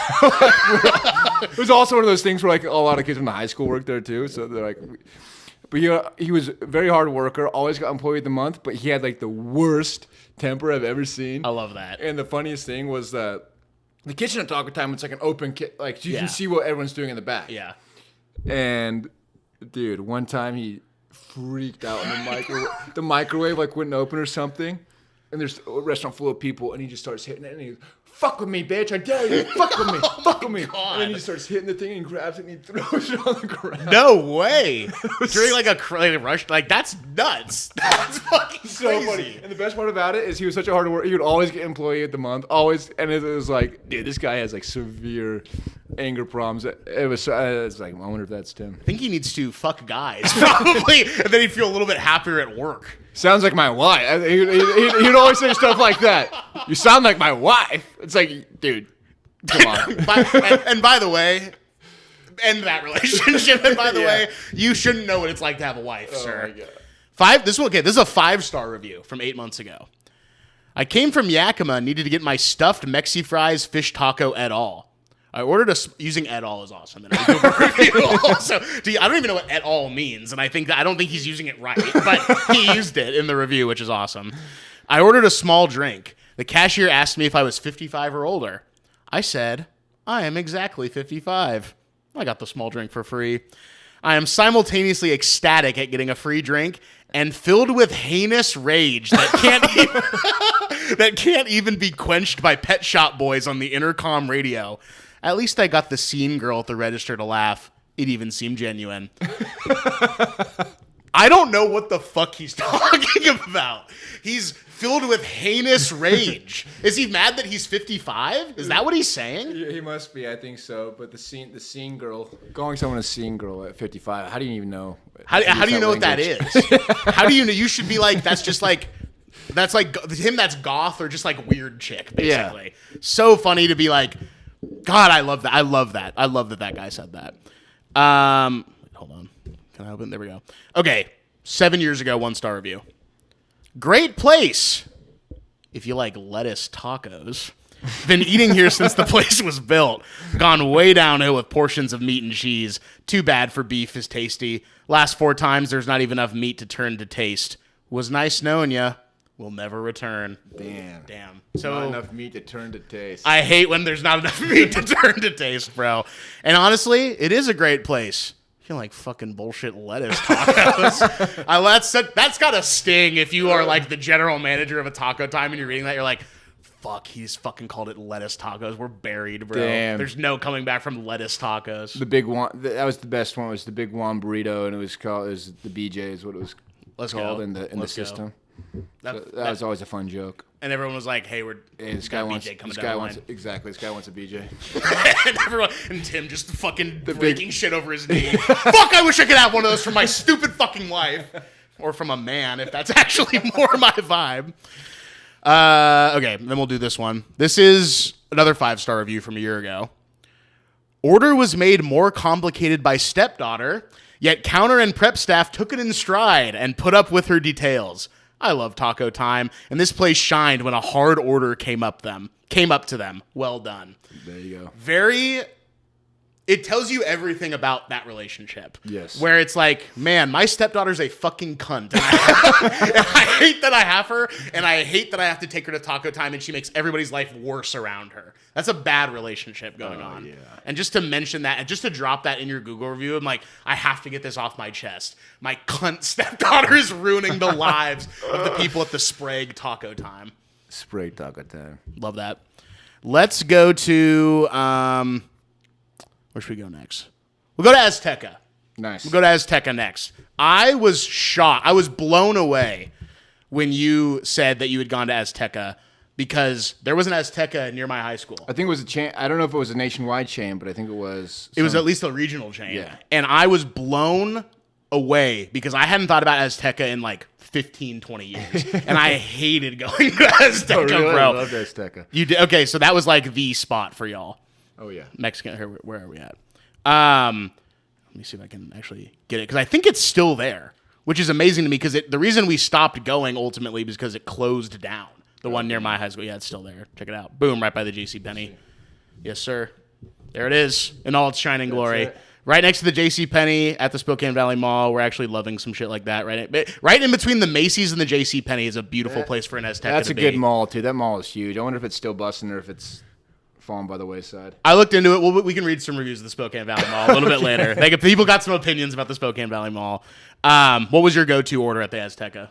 It was also one of those things where like a lot of kids from the high school worked there too. So they're like. But he was a very hard worker, always got employee of the month, but he had like the worst temper I've ever seen. I love that. And the funniest thing was that the kitchen at Taco Time, it's like an open like you Yeah. can see what everyone's doing in the back. Yeah. And dude, one time he freaked out in the microwave. The microwave like wouldn't open or something. And there's a restaurant full of people, and he just starts hitting it, and he's, "Fuck with me, bitch! I dare you! Fuck with me! Fuck with me!" God. And then he just starts hitting the thing, and he grabs it, and he throws it on the ground. No way. During like a rush, like that's nuts. That's fucking So crazy. funny. And the best part about it is he was such a hard worker. He would always get employee of the month, always. And it was like, dude, this guy has like severe anger problems. It was like, I wonder if that's Tim. I think he needs to fuck guys, probably, and then he'd feel a little bit happier at work. Sounds like my wife. He'd always say stuff like that. You sound like my wife. It's like, dude, come on. And by the way, end that relationship. And by the Yeah. way, you shouldn't know what it's like to have a wife, sir. my God. This is a 5-star review from 8 months ago. I came from Yakima and needed to get my stuffed Mexi fries fish taco et al. I ordered using et al is awesome. And also, I don't even know what et al means, and I don't think he's using it right, but he used it in the review, which is awesome. I ordered a small drink. The cashier asked me if I was 55 or older. I said, I am exactly 55. I got the small drink for free. I am simultaneously ecstatic at getting a free drink and filled with heinous rage that can't even be quenched by Pet Shop Boys on the intercom radio. At least I got the scene girl at the register to laugh. It even seemed genuine. I don't know what the fuck he's talking about. He's filled with heinous rage. Is he mad that he's 55? Is that what he's saying? He must be, I think so. But the scene girl, calling someone a scene girl at 55, how do you even know? How do you know what that is? How do you know? You should be like, that's like him, that's goth or just like weird chick, basically. Yeah. So funny to be like, God, I love that. I love that guy said that. Hold on. Can I open? There we go. Okay. 7 years ago, 1-star review. Great place. If you like lettuce tacos. Been eating here since the place was built. Gone way downhill with portions of meat and cheese. Too bad for beef is tasty. Last 4 times, there's not even enough meat to turn to taste. Was nice knowing ya. Will never return. Damn. So Not enough meat to turn to taste. I hate when there's not enough meat to turn to taste, bro. And honestly, it is a great place. feel like fucking bullshit lettuce tacos. That's got to sting if you are like the general manager of a Taco Time and you're reading that. You're like, fuck, he's fucking called it lettuce tacos. We're buried, bro. Damn. There's no coming back from lettuce tacos. The big one, that was the best one, was the Big Juan burrito, and it was the BJ is what it was called in the system. That was always a fun joke. And everyone was like, hey, this guy wants BJ coming this down guy the wants line. exactly this guy wants a BJ. and Tim just fucking breaking shit over his knee. Fuck, I wish I could have one of those from my stupid fucking wife. Or from a man, if that's actually more my vibe. Okay, then we'll do this one. This is another 5-star review from a year ago. Order was made more complicated by stepdaughter, yet counter and prep staff took it in stride and put up with her details. I love Taco Time, and this place shined when a hard order came up to them. Well done. There you go. It tells you everything about that relationship. Yes. Where it's like, man, my stepdaughter's a fucking cunt. And I hate that I have her, and I hate that I have to take her to Taco Time, and she makes everybody's life worse around her. That's a bad relationship going on. Yeah. And just to mention that, and just to drop that in your Google review, I'm like, I have to get this off my chest. My cunt stepdaughter is ruining the lives of the people at the Sprague Taco Time. Sprague Taco Time. Love that. Let's go to... where should we go next? We'll go to Azteca. Nice. We'll go to Azteca next. I was shocked. I was blown away when you said that you had gone to Azteca because there was an Azteca near my high school. I think it was a chain. I don't know if it was a nationwide chain, but I think it was. It was at least a regional chain. Yeah. And I was blown away because I hadn't thought about Azteca in like 15, 20 years. And I hated going to Azteca, really? bro. I loved Azteca. You did? Okay, so that was like the spot for y'all. Oh, yeah. Mexican. Where are we at? Let me see if I can actually get it because I think it's still there, which is amazing to me because the reason we stopped going ultimately was because it closed down. The one near my high school, yeah, it's still there. Check it out. Boom, right by the JCPenney. Yes, sir. There it is in all its shining glory. it. Right next to the JCPenney at the Spokane Valley Mall. We're actually loving some shit like that. Right in between the Macy's and the JCPenney is a beautiful place for an Azteca That's to a be. good mall, too. That mall is huge. I wonder if it's still busting or if it's fallen by the wayside. I looked into it. Well, we can read some reviews of the Spokane Valley Mall a little bit later. People got some opinions about the Spokane Valley Mall. What was your go-to order at the Azteca?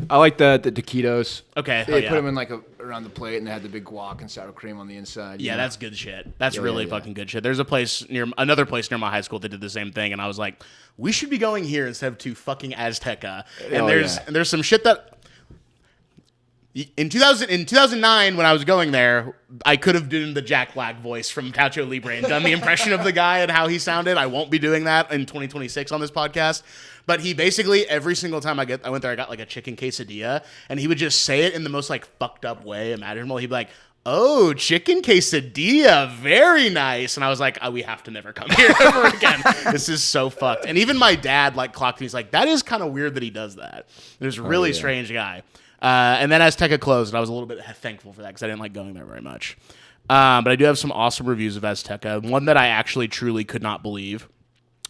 I like the taquitos. Okay, They yeah. put them in like around the plate, and they had the big guac and sour cream on the inside. Yeah, that's good shit. That's really yeah. fucking good shit. There's another place near my high school that did the same thing, and I was like, we should be going here instead of to fucking Azteca. And there's some shit that in 2009 when I was going there, I could have done the Jack Black voice from Cacho Libre and done the impression of the guy and how he sounded. I won't be doing that in 2026 on this podcast. But he basically, every single time I went there, I got like a chicken quesadilla, and he would just say it in the most like fucked up way imaginable. He'd be like, "Oh, chicken quesadilla, very nice." And I was like, "Oh, we have to never come here ever again. This is so fucked." And even my dad like clocked me. He's like, "That is kind of weird that he does that." It was a really strange guy. And then Azteca closed, and I was a little bit thankful for that because I didn't like going there very much. But I do have some awesome reviews of Azteca. One that I actually truly could not believe.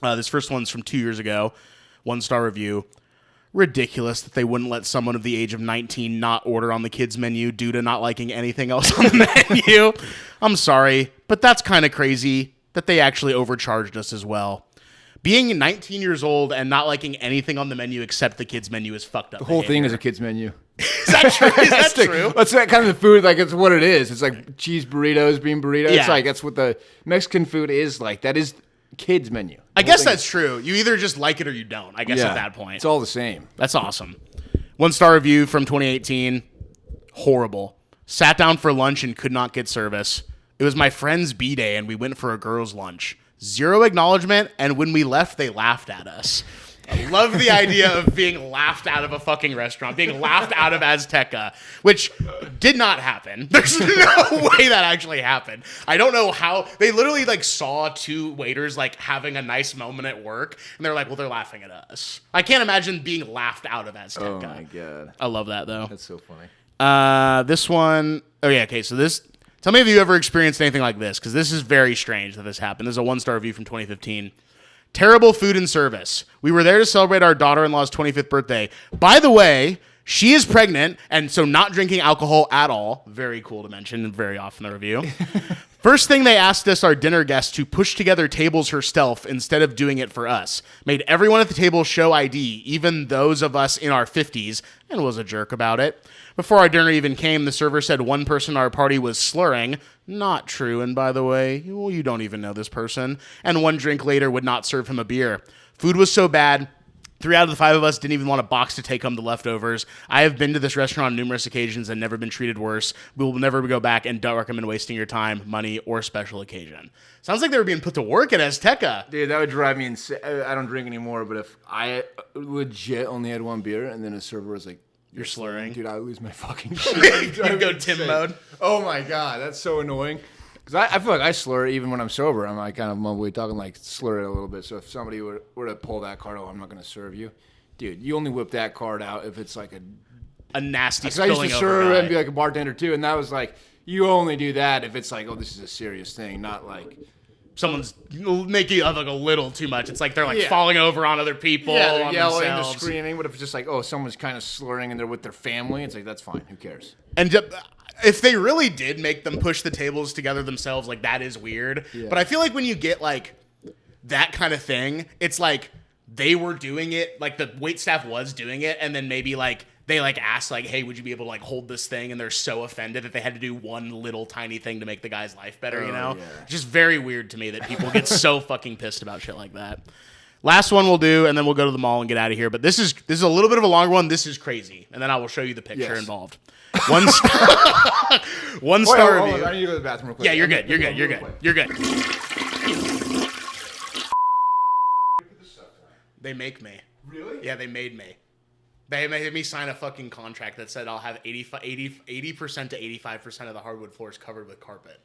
This first one's from 2 years ago. 1-star review. Ridiculous that they wouldn't let someone of the age of 19 not order on the kids menu due to not liking anything else on the menu. I'm sorry, but that's kind of crazy that they actually overcharged us as well. Being 19 years old and not liking anything on the menu except the kids menu is fucked up. The whole thing is a kid's menu. Is that true? Is that true? That's that kind of the food. Like, it's what it is. It's like cheese burritos, bean burrito. Yeah. It's like that's what the Mexican food is like. That is kids menu. I guess that's true. You either just like it or you don't, I guess, Yeah. at that point. It's all the same. That's awesome. 1-star review from 2018. Horrible. Sat down for lunch and could not get service. It was my friend's B-day and we went for a girls' lunch. Zero acknowledgement, and when we left, they laughed at us. I love the idea of being laughed out of a fucking restaurant, being laughed out of Azteca, which did not happen. There's no way that actually happened. I don't know how. They literally like saw two waiters like having a nice moment at work, and they're like, well, they're laughing at us. I can't imagine being laughed out of Azteca. Oh my god, I love that though. that's so funny. This one, oh yeah, okay, so this, tell me if you ever experienced anything like this, because this is very strange that this happened. This is a 1-star review from 2015. Terrible food and service. We were there to celebrate our daughter-in-law's 25th birthday. By the way, She is pregnant, and so not drinking alcohol at all. Very cool to mention, very often in the review. First thing they asked us, our dinner guests, to push together tables herself instead of doing it for us. Made everyone at the table show ID, even those of us in our 50s, and was a jerk about it. Before our dinner even came, the server said one person at our party was slurring. Not true, and by the way, well, you don't even know this person. And one drink later would not serve him a beer. Food was so bad, 3 out of the 5 of us didn't even want a box to take home the leftovers. I have been to this restaurant on numerous occasions and never been treated worse. We will never go back and don't recommend wasting your time, money, or special occasion. Sounds like they were being put to work at Azteca. Dude, that would drive me insane. I don't drink anymore, but if I legit only had one beer and then a server was like, You're slurring. dude, I would lose my fucking shit. You go Tim mode. Oh my God, that's so annoying. Because I feel like I slur even when I'm sober. I'm like kind of mumbly talking, like slur it a little bit. So if somebody were to pull that card, I'm not going to serve you. Dude, you only whip that card out if it's like a nasty I used to spilling serve over and be like a bartender too, and that was like, you only do that if it's like, oh, this is a serious thing, not like someone's making you like a little too much. It's like they're like Yeah. falling over on other people. yeah, they're on yelling, they're themselves. screaming. But if it's just like, oh, someone's kind of slurring and they're with their family, it's like, that's fine. Who cares? And if they really did make them push the tables together themselves, like that is weird. Yeah. But I feel like when you get like that kind of thing, it's like they were doing it, like the waitstaff was doing it, and then maybe like they like asked like, hey, would you be able to like hold this thing? And they're so offended that they had to do one little tiny thing to make the guy's life better, you know? yeah. It's just very weird to me that people get so fucking pissed about shit like that. Last one we'll do, and then we'll go to the mall and get out of here. But this is a little bit of a longer one. This is crazy. And then I will show you the picture Yes. involved. One star, one star Hold on, review. I need to go to the bathroom real quick. Yeah, you're good. You're good. You're good. You're good. They make me. Really? Yeah, they made me. They made me sign a fucking contract that said I'll have 80% to 85% of the hardwood floors covered with carpet.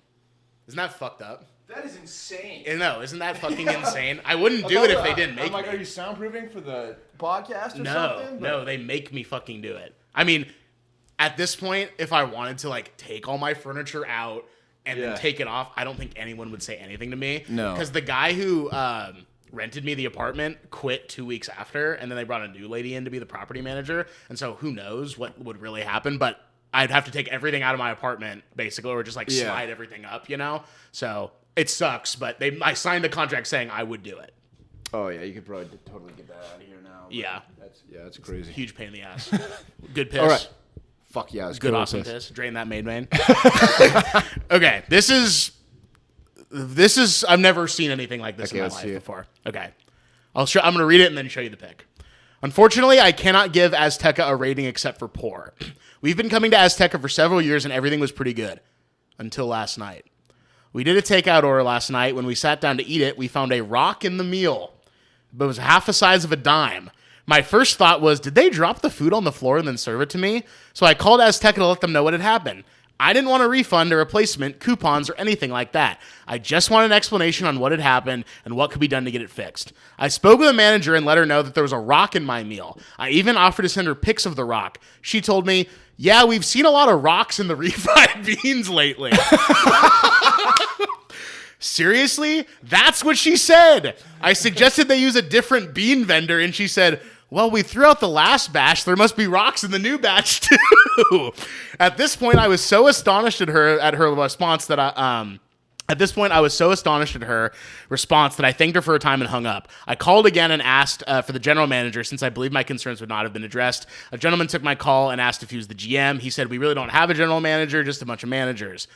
Isn't that fucked up? That is insane. No, isn't that fucking insane? I wouldn't do it if they didn't make I'm like, me. are you soundproofing for the podcast or No, something? no, they make me fucking do it. I mean, at this point, if I wanted to like take all my furniture out and then take it off, I don't think anyone would say anything to me. No. Because the guy who rented me the apartment quit 2 weeks after, and then they brought a new lady in to be the property manager. And so who knows what would really happen, but I'd have to take everything out of my apartment, basically, or just like slide everything up, you know? So it sucks, but I signed a contract saying I would do it. Oh yeah, you could probably totally get that out of here now. Yeah. That's crazy. Huge pain in the ass. Good piss. All right. Fuck yeah, it's Good cool awesome piss. piss. Drain that maid vein. Okay, this is I've never seen anything like this in my let's life see it. before. Okay. I'm going to read it and then show you the pic. Unfortunately, I cannot give Azteca a rating except for poor. We've been coming to Azteca for several years and everything was pretty good until last night. We did a takeout order last night. When we sat down to eat it, we found a rock in the meal. But it was half the size of a dime. My first thought was, did they drop the food on the floor and then serve it to me? So I called Azteca to let them know what had happened. I didn't want a refund, a replacement, coupons, or anything like that. I just wanted an explanation on what had happened and what could be done to get it fixed. I spoke with the manager and let her know that there was a rock in my meal. I even offered to send her pics of the rock. She told me, yeah, we've seen a lot of rocks in the refried beans lately. Seriously? That's what she said. I suggested they use a different bean vendor, and she said, well, we threw out the last batch. There must be rocks in the new batch, too. At this point, I was so astonished at her response that I thanked her for her time and hung up. I called again and asked for the general manager since I believe my concerns would not have been addressed. A gentleman took my call and asked if he was the GM. He said, we really don't have a general manager, just a bunch of managers.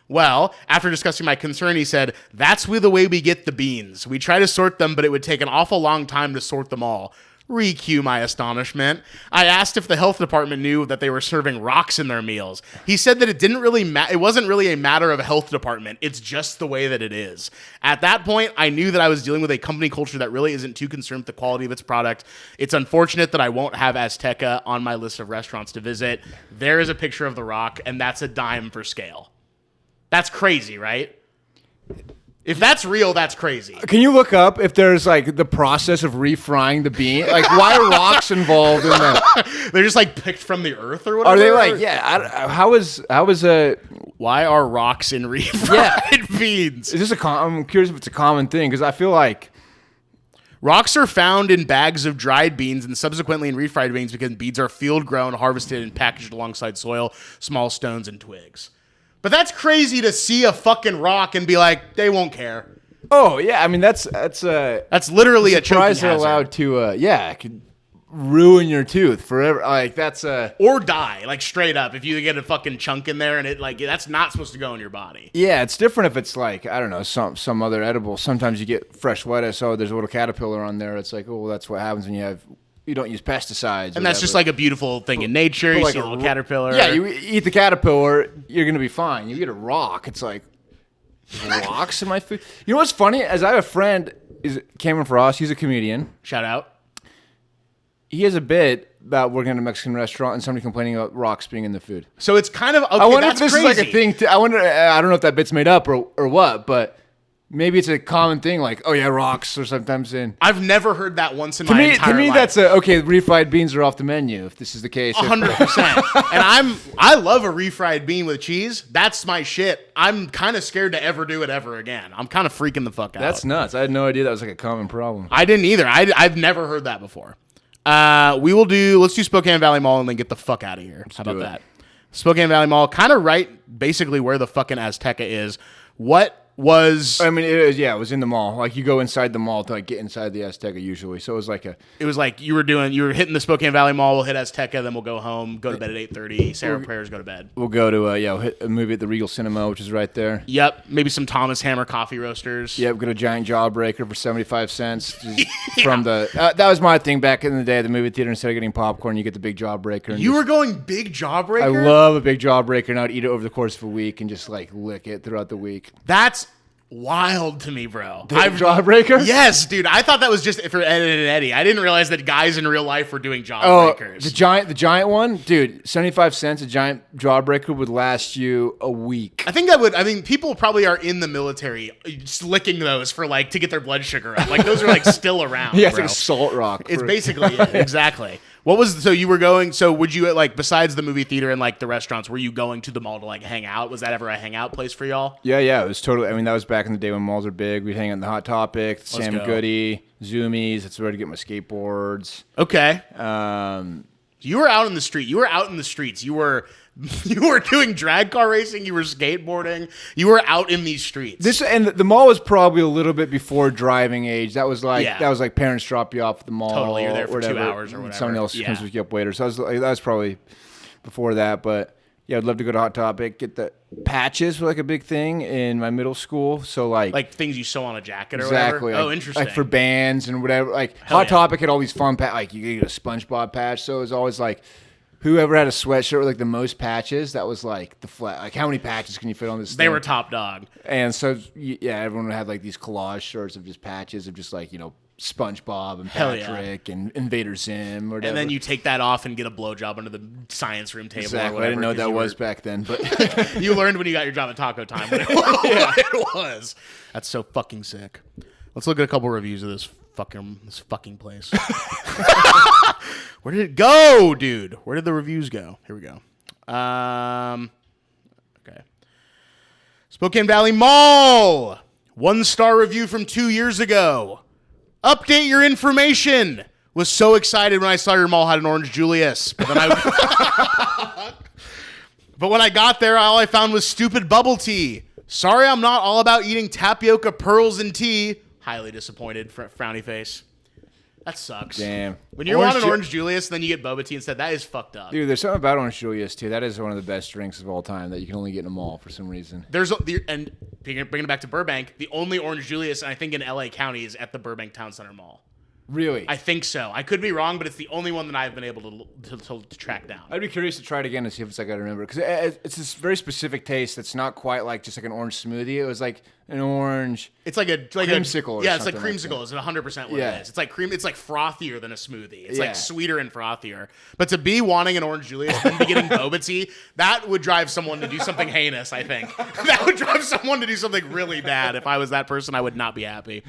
Well, after discussing my concern, he said, that's the way we get the beans. We try to sort them, but it would take an awful long time to sort them all. Recue my astonishment. I asked if the health department knew that they were serving rocks in their meals. He said that it wasn't really a matter of a health department. It's just the way that it is. At that point, I knew that I was dealing with a company culture that really isn't too concerned with the quality of its product. It's unfortunate that I won't have Azteca on my list of restaurants to visit. There is a picture of the rock, and that's a dime for scale. That's crazy, right? If that's real, that's crazy. Can you look up if there's like the process of refrying the bean? Like, why are rocks involved in that? They're just like picked from the earth or whatever? Are they like, how is a... Why are rocks in refried beans? Is this I'm curious if it's a common thing, because I feel like... Rocks are found in bags of dried beans and subsequently in refried beans because beans are field grown, harvested, and packaged alongside soil, small stones, and twigs. But that's crazy to see a fucking rock and be like, they won't care. Oh yeah, I mean that's literally a choking surprise they're hazard. allowed to. It could ruin your tooth forever. Like that's Or die, like straight up. If you get a fucking chunk in there and it like that's not supposed to go in your body. Yeah, it's different if it's like, I don't know, some other edible. Sometimes you get fresh lettuce. Oh, there's a little caterpillar on there. It's like, oh, well, that's what happens when you don't use pesticides. And that's just like a beautiful thing in nature. You like see a little caterpillar. Yeah, you eat the caterpillar, you're gonna be fine. You eat a rock, it's like rocks in my food. You know what's funny? As I have a friend, is Cameron Frost. He's a comedian. Shout out. He has a bit about working at a Mexican restaurant and somebody complaining about rocks being in the food. So it's kind of okay. I wonder if That's this crazy. is like a thing. I wonder. I don't know if that bit's made up or what, but maybe it's a common thing. Like, oh yeah, rocks are sometimes in. I've never heard that once in my entire To me, life. that's okay. Refried beans are off the menu. If this is the case, 100%. And I love a refried bean with cheese. That's my shit. I'm kind of scared to ever do it ever again. I'm kind of freaking the fuck out. That's nuts. I had no idea that was like a common problem. I didn't either. I've never heard that before. Let's do Spokane Valley Mall and then get the fuck out of here. How about do it. that? Spokane Valley Mall, kind of right, basically where the fucking Azteca is. What was? I mean, it was in the mall. Like you go inside the mall to like get inside the Azteca usually. So it was like It was like you were hitting the Spokane Valley Mall. We'll hit Azteca, then we'll go home, go to bed at 8:30. Say our prayers, go to bed. we'll go to we'll hit a movie at the Regal Cinema, which is right there. Yep, maybe some Thomas Hammer coffee roasters. Yep, get a giant jawbreaker for 75 cents from the. That was my thing back in the day. The movie theater, instead of getting popcorn, you get the big jawbreaker. And You were going big jawbreaker? I love a big jawbreaker, and I'd eat it over the course of a week and just like lick it throughout the week. That's wild to me, bro. Jawbreaker? Yes, dude. I thought that was just for Ed and Eddie. I didn't realize that guys in real life were doing Oh, jawbreakers. the giant one, dude. 75 cents. A giant jawbreaker would last you a week. I think people probably are in the military just licking those for like to get their blood sugar up. Like those are like still around. Yeah, it's bro. like a salt rock. It's basically it. Exactly. So would you like besides the movie theater and like the restaurants, were you going to the mall to like hang out? Was that ever a hangout place for y'all? Yeah. It was totally. I mean, that was back in the day when malls were big. We'd hang out in the Hot Topic, Sam go. Goody, Zoomies. That's where to get my skateboards. Okay. Um, You were out in the street. You were out in the streets. You were doing drag car racing. You were skateboarding. You were out in these streets. the mall was probably a little bit before driving age. That was like parents drop you off at the mall. Totally, you're there for 2 whatever, hours or whatever. Someone else Yeah. comes to pick you up later. So that was probably before that. But yeah, I'd love to go to Hot Topic. Get the patches were like a big thing in my middle school. So like things you sew on a jacket or exactly. whatever. Like, Interesting. Like for bands and whatever. Like Hell Hot yeah. Topic had all these fun like you could get a SpongeBob patch. So it was always like whoever had a sweatshirt with like the most patches, that was like the flat. Like how many patches can you fit on this They thing? were top dog. And so yeah, everyone had like these collage shirts of just patches of just like, SpongeBob and Hell yeah. Patrick and Invader Zim or whatever. And then you take that off and get a blowjob under the science room table or exactly. whatever. I didn't know 'cause that you was were- back then, but You learned when you got your job at Taco Time. But it was. That's so fucking sick. Let's look at a couple reviews of this fucking place. Where did it go, dude? Where did the reviews go? Here we go. Okay. Spokane Valley Mall. 1-star review from 2 years ago. Update your information. Was so excited when I saw your mall had an Orange Julius. But when I got there, all I found was stupid bubble tea. Sorry, I'm not all about eating tapioca pearls and tea. Highly disappointed, frowny face. That sucks. damn. When you want an Orange Julius and then you get boba tea instead, that is fucked up. Dude, there's something about Orange Julius too. That is one of the best drinks of all time that you can only get in a mall for some reason. And bringing it back to Burbank, the only Orange Julius, I think, in LA County is at the Burbank Town Center Mall. Really? I think so. I could be wrong, but it's the only one that I've been able to track down. I'd be curious to try it again and see if it's like I remember. Because it's this very specific taste that's not quite like just like an orange smoothie. It was like an orange. It's like a creamsicle or yeah, it's like something like creamsicle. It's 100% what Yeah. it is. It's like cream. It's like frothier than a smoothie. It's Yeah. like sweeter and frothier. But to be wanting an Orange Julius and be getting boba tea, that would drive someone to do something heinous. I think that would drive someone to do something really bad. If I was that person, I would not be happy.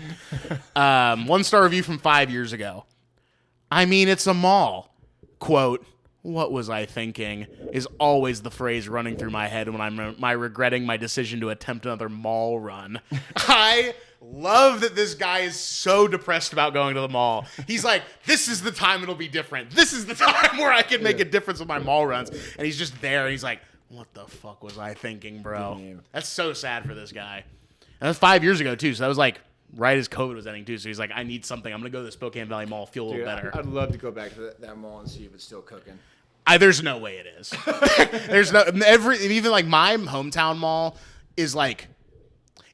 1-star review from 5 years ago. I mean, it's a mall. Quote, what was I thinking, is always the phrase running through my head when I'm regretting my decision to attempt another mall run. I love that this guy is so depressed about going to the mall. He's like, this is the time it'll be different. This is the time where I can make a difference with my mall runs. And he's just there. And he's like, what the fuck was I thinking, bro? Damn. That's so sad for this guy. And that was 5 years ago, too. So that was like right as COVID was ending, too. So he's like, I need something. I'm going to go to the Spokane Valley Mall, feel a little better. I'd love to go back to that mall and see if it's still cooking. There's no way it is. There's no even like my hometown mall is like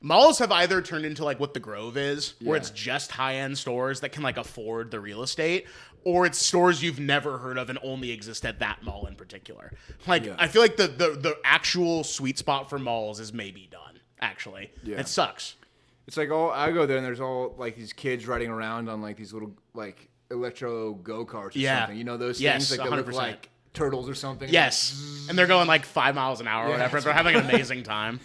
malls have either turned into like what the Grove is, where it's just high-end stores that can like afford the real estate, or it's stores you've never heard of and only exist at that mall in particular. Like I feel like the actual sweet spot for malls is maybe done. Actually, it sucks. It's like I go there and there's all like these kids riding around on like these little like electro go-karts or something. You know those things like 100%. that look like turtles or something. Yes, and they're going like 5 miles an hour or whatever. They're having an amazing time.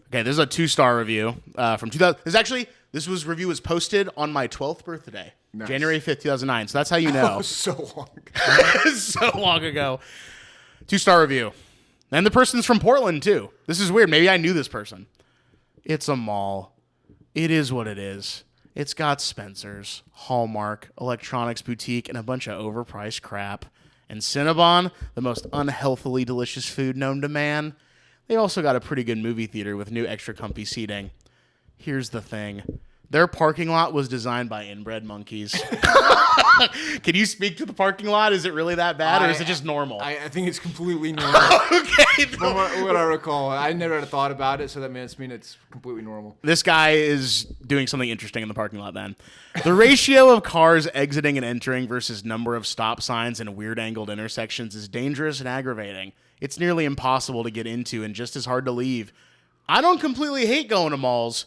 Okay, this is a 2-star review from 2000. This review was posted on my 12th birthday, January 5th, 2009. So that's how you know. So long. So long ago. 2-star review. And the person's from Portland too. This is weird. Maybe I knew this person. It's a mall. It is what it is. It's got Spencer's, Hallmark, Electronics Boutique, and a bunch of overpriced crap. And Cinnabon, the most unhealthily delicious food known to man. They also got a pretty good movie theater with new extra comfy seating. Here's the thing. Their parking lot was designed by inbred monkeys. Can you speak to the parking lot? Is it really that bad, or is it just normal? I think it's completely normal. Okay. From what I recall. I never had thought about it, so that means it's completely normal. This guy is doing something interesting in the parking lot then. The ratio of cars exiting and entering versus number of stop signs and weird angled intersections is dangerous and aggravating. It's nearly impossible to get into and just as hard to leave. I don't completely hate going to malls,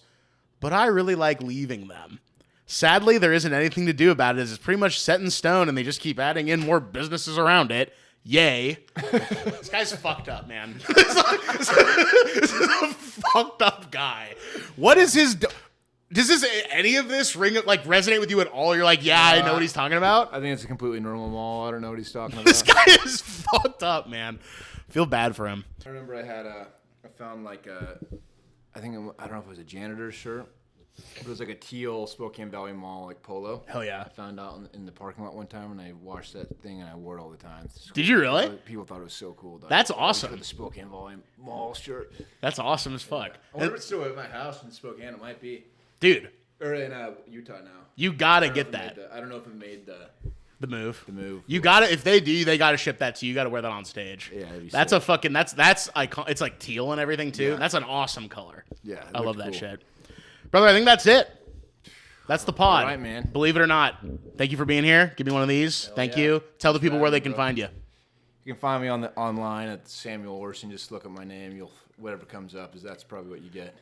but I really like leaving them. Sadly, there isn't anything to do about it, as it's pretty much set in stone and they just keep adding in more businesses around it. Yay. This guy's fucked up, man. This is a fucked up guy. What is his... Does any of this resonate with you at all? You're like, yeah, I know what he's talking about? I think it's a completely normal mall. I don't know what he's talking about. This guy is fucked up, man. Feel bad for him. I remember I found like I don't know if it was a janitor's shirt. It was like a teal Spokane Valley Mall like polo. Hell yeah. I found out in the parking lot one time and I washed that thing and I wore it all the time. Did you really? People thought it was so cool. That's awesome. The Spokane Valley Mall shirt. That's awesome as fuck. I wonder if it's still at my house in Spokane. It might be. Dude. Or in Utah now. You gotta get that. I don't know if it made the move. You gotta, if they do, they gotta ship that to you. You gotta wear that on stage. Yeah, that's sick. That's icon. It's like teal and everything too. Yeah. That's an awesome color. Yeah, I love that cool. shit. Brother, I think that's it. That's the pod. All right, man. Believe it or not. Thank you for being here. Give me one of these. Thank you. Tell the people where they can find you. You can find me online at Samuel Orson. Just look up my name. Whatever comes up that's probably what you get.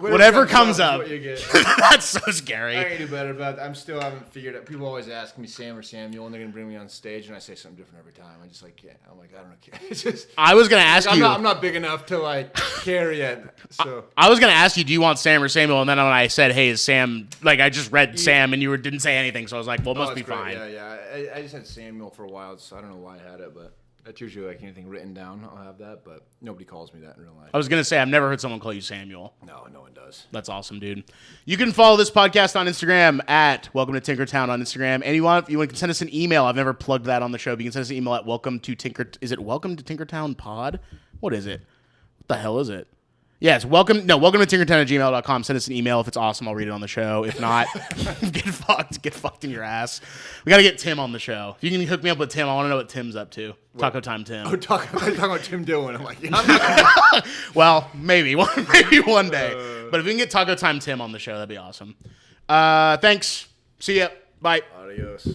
Whatever comes up. What you get. That's so scary. I can do better, but I still haven't figured out. People always ask me Sam or Samuel, and they're gonna bring me on stage, and I say something different every time. I just like, yeah. I'm like, I don't know. It's just, I was gonna ask you. I'm not big enough to like care yet. So I was gonna ask you, do you want Sam or Samuel? And then when I said, hey, is Sam? Like I just read Sam, and you didn't say anything, so I was like, well, it must be great. fine. Yeah. I just had Samuel for a while, so I don't know why I had it, but. That's usually like anything written down. I'll have that, but nobody calls me that in real life. I was going to say, I've never heard someone call you Samuel. No one does. That's awesome, dude. You can follow this podcast on Instagram at Welcome to Tinkertown on Instagram. And if you can send us an email. I've never plugged that on the show, but you can send us an email at Is it Welcome to Tinkertown Pod? What is it? What the hell is it? Yes, welcome to Tinkertown@gmail.com. Send us an email. If it's awesome, I'll read it on the show. If not, get fucked in your ass. We got to get Tim on the show. If you can hook me up with Tim, I want to know what Tim's up to. Taco Time Tim. Oh, talking about Tim Dillon. I'm like, yeah, I'm not well, maybe one day. But if we can get Taco Time Tim on the show, that'd be awesome. Thanks. See ya. Bye. Adios.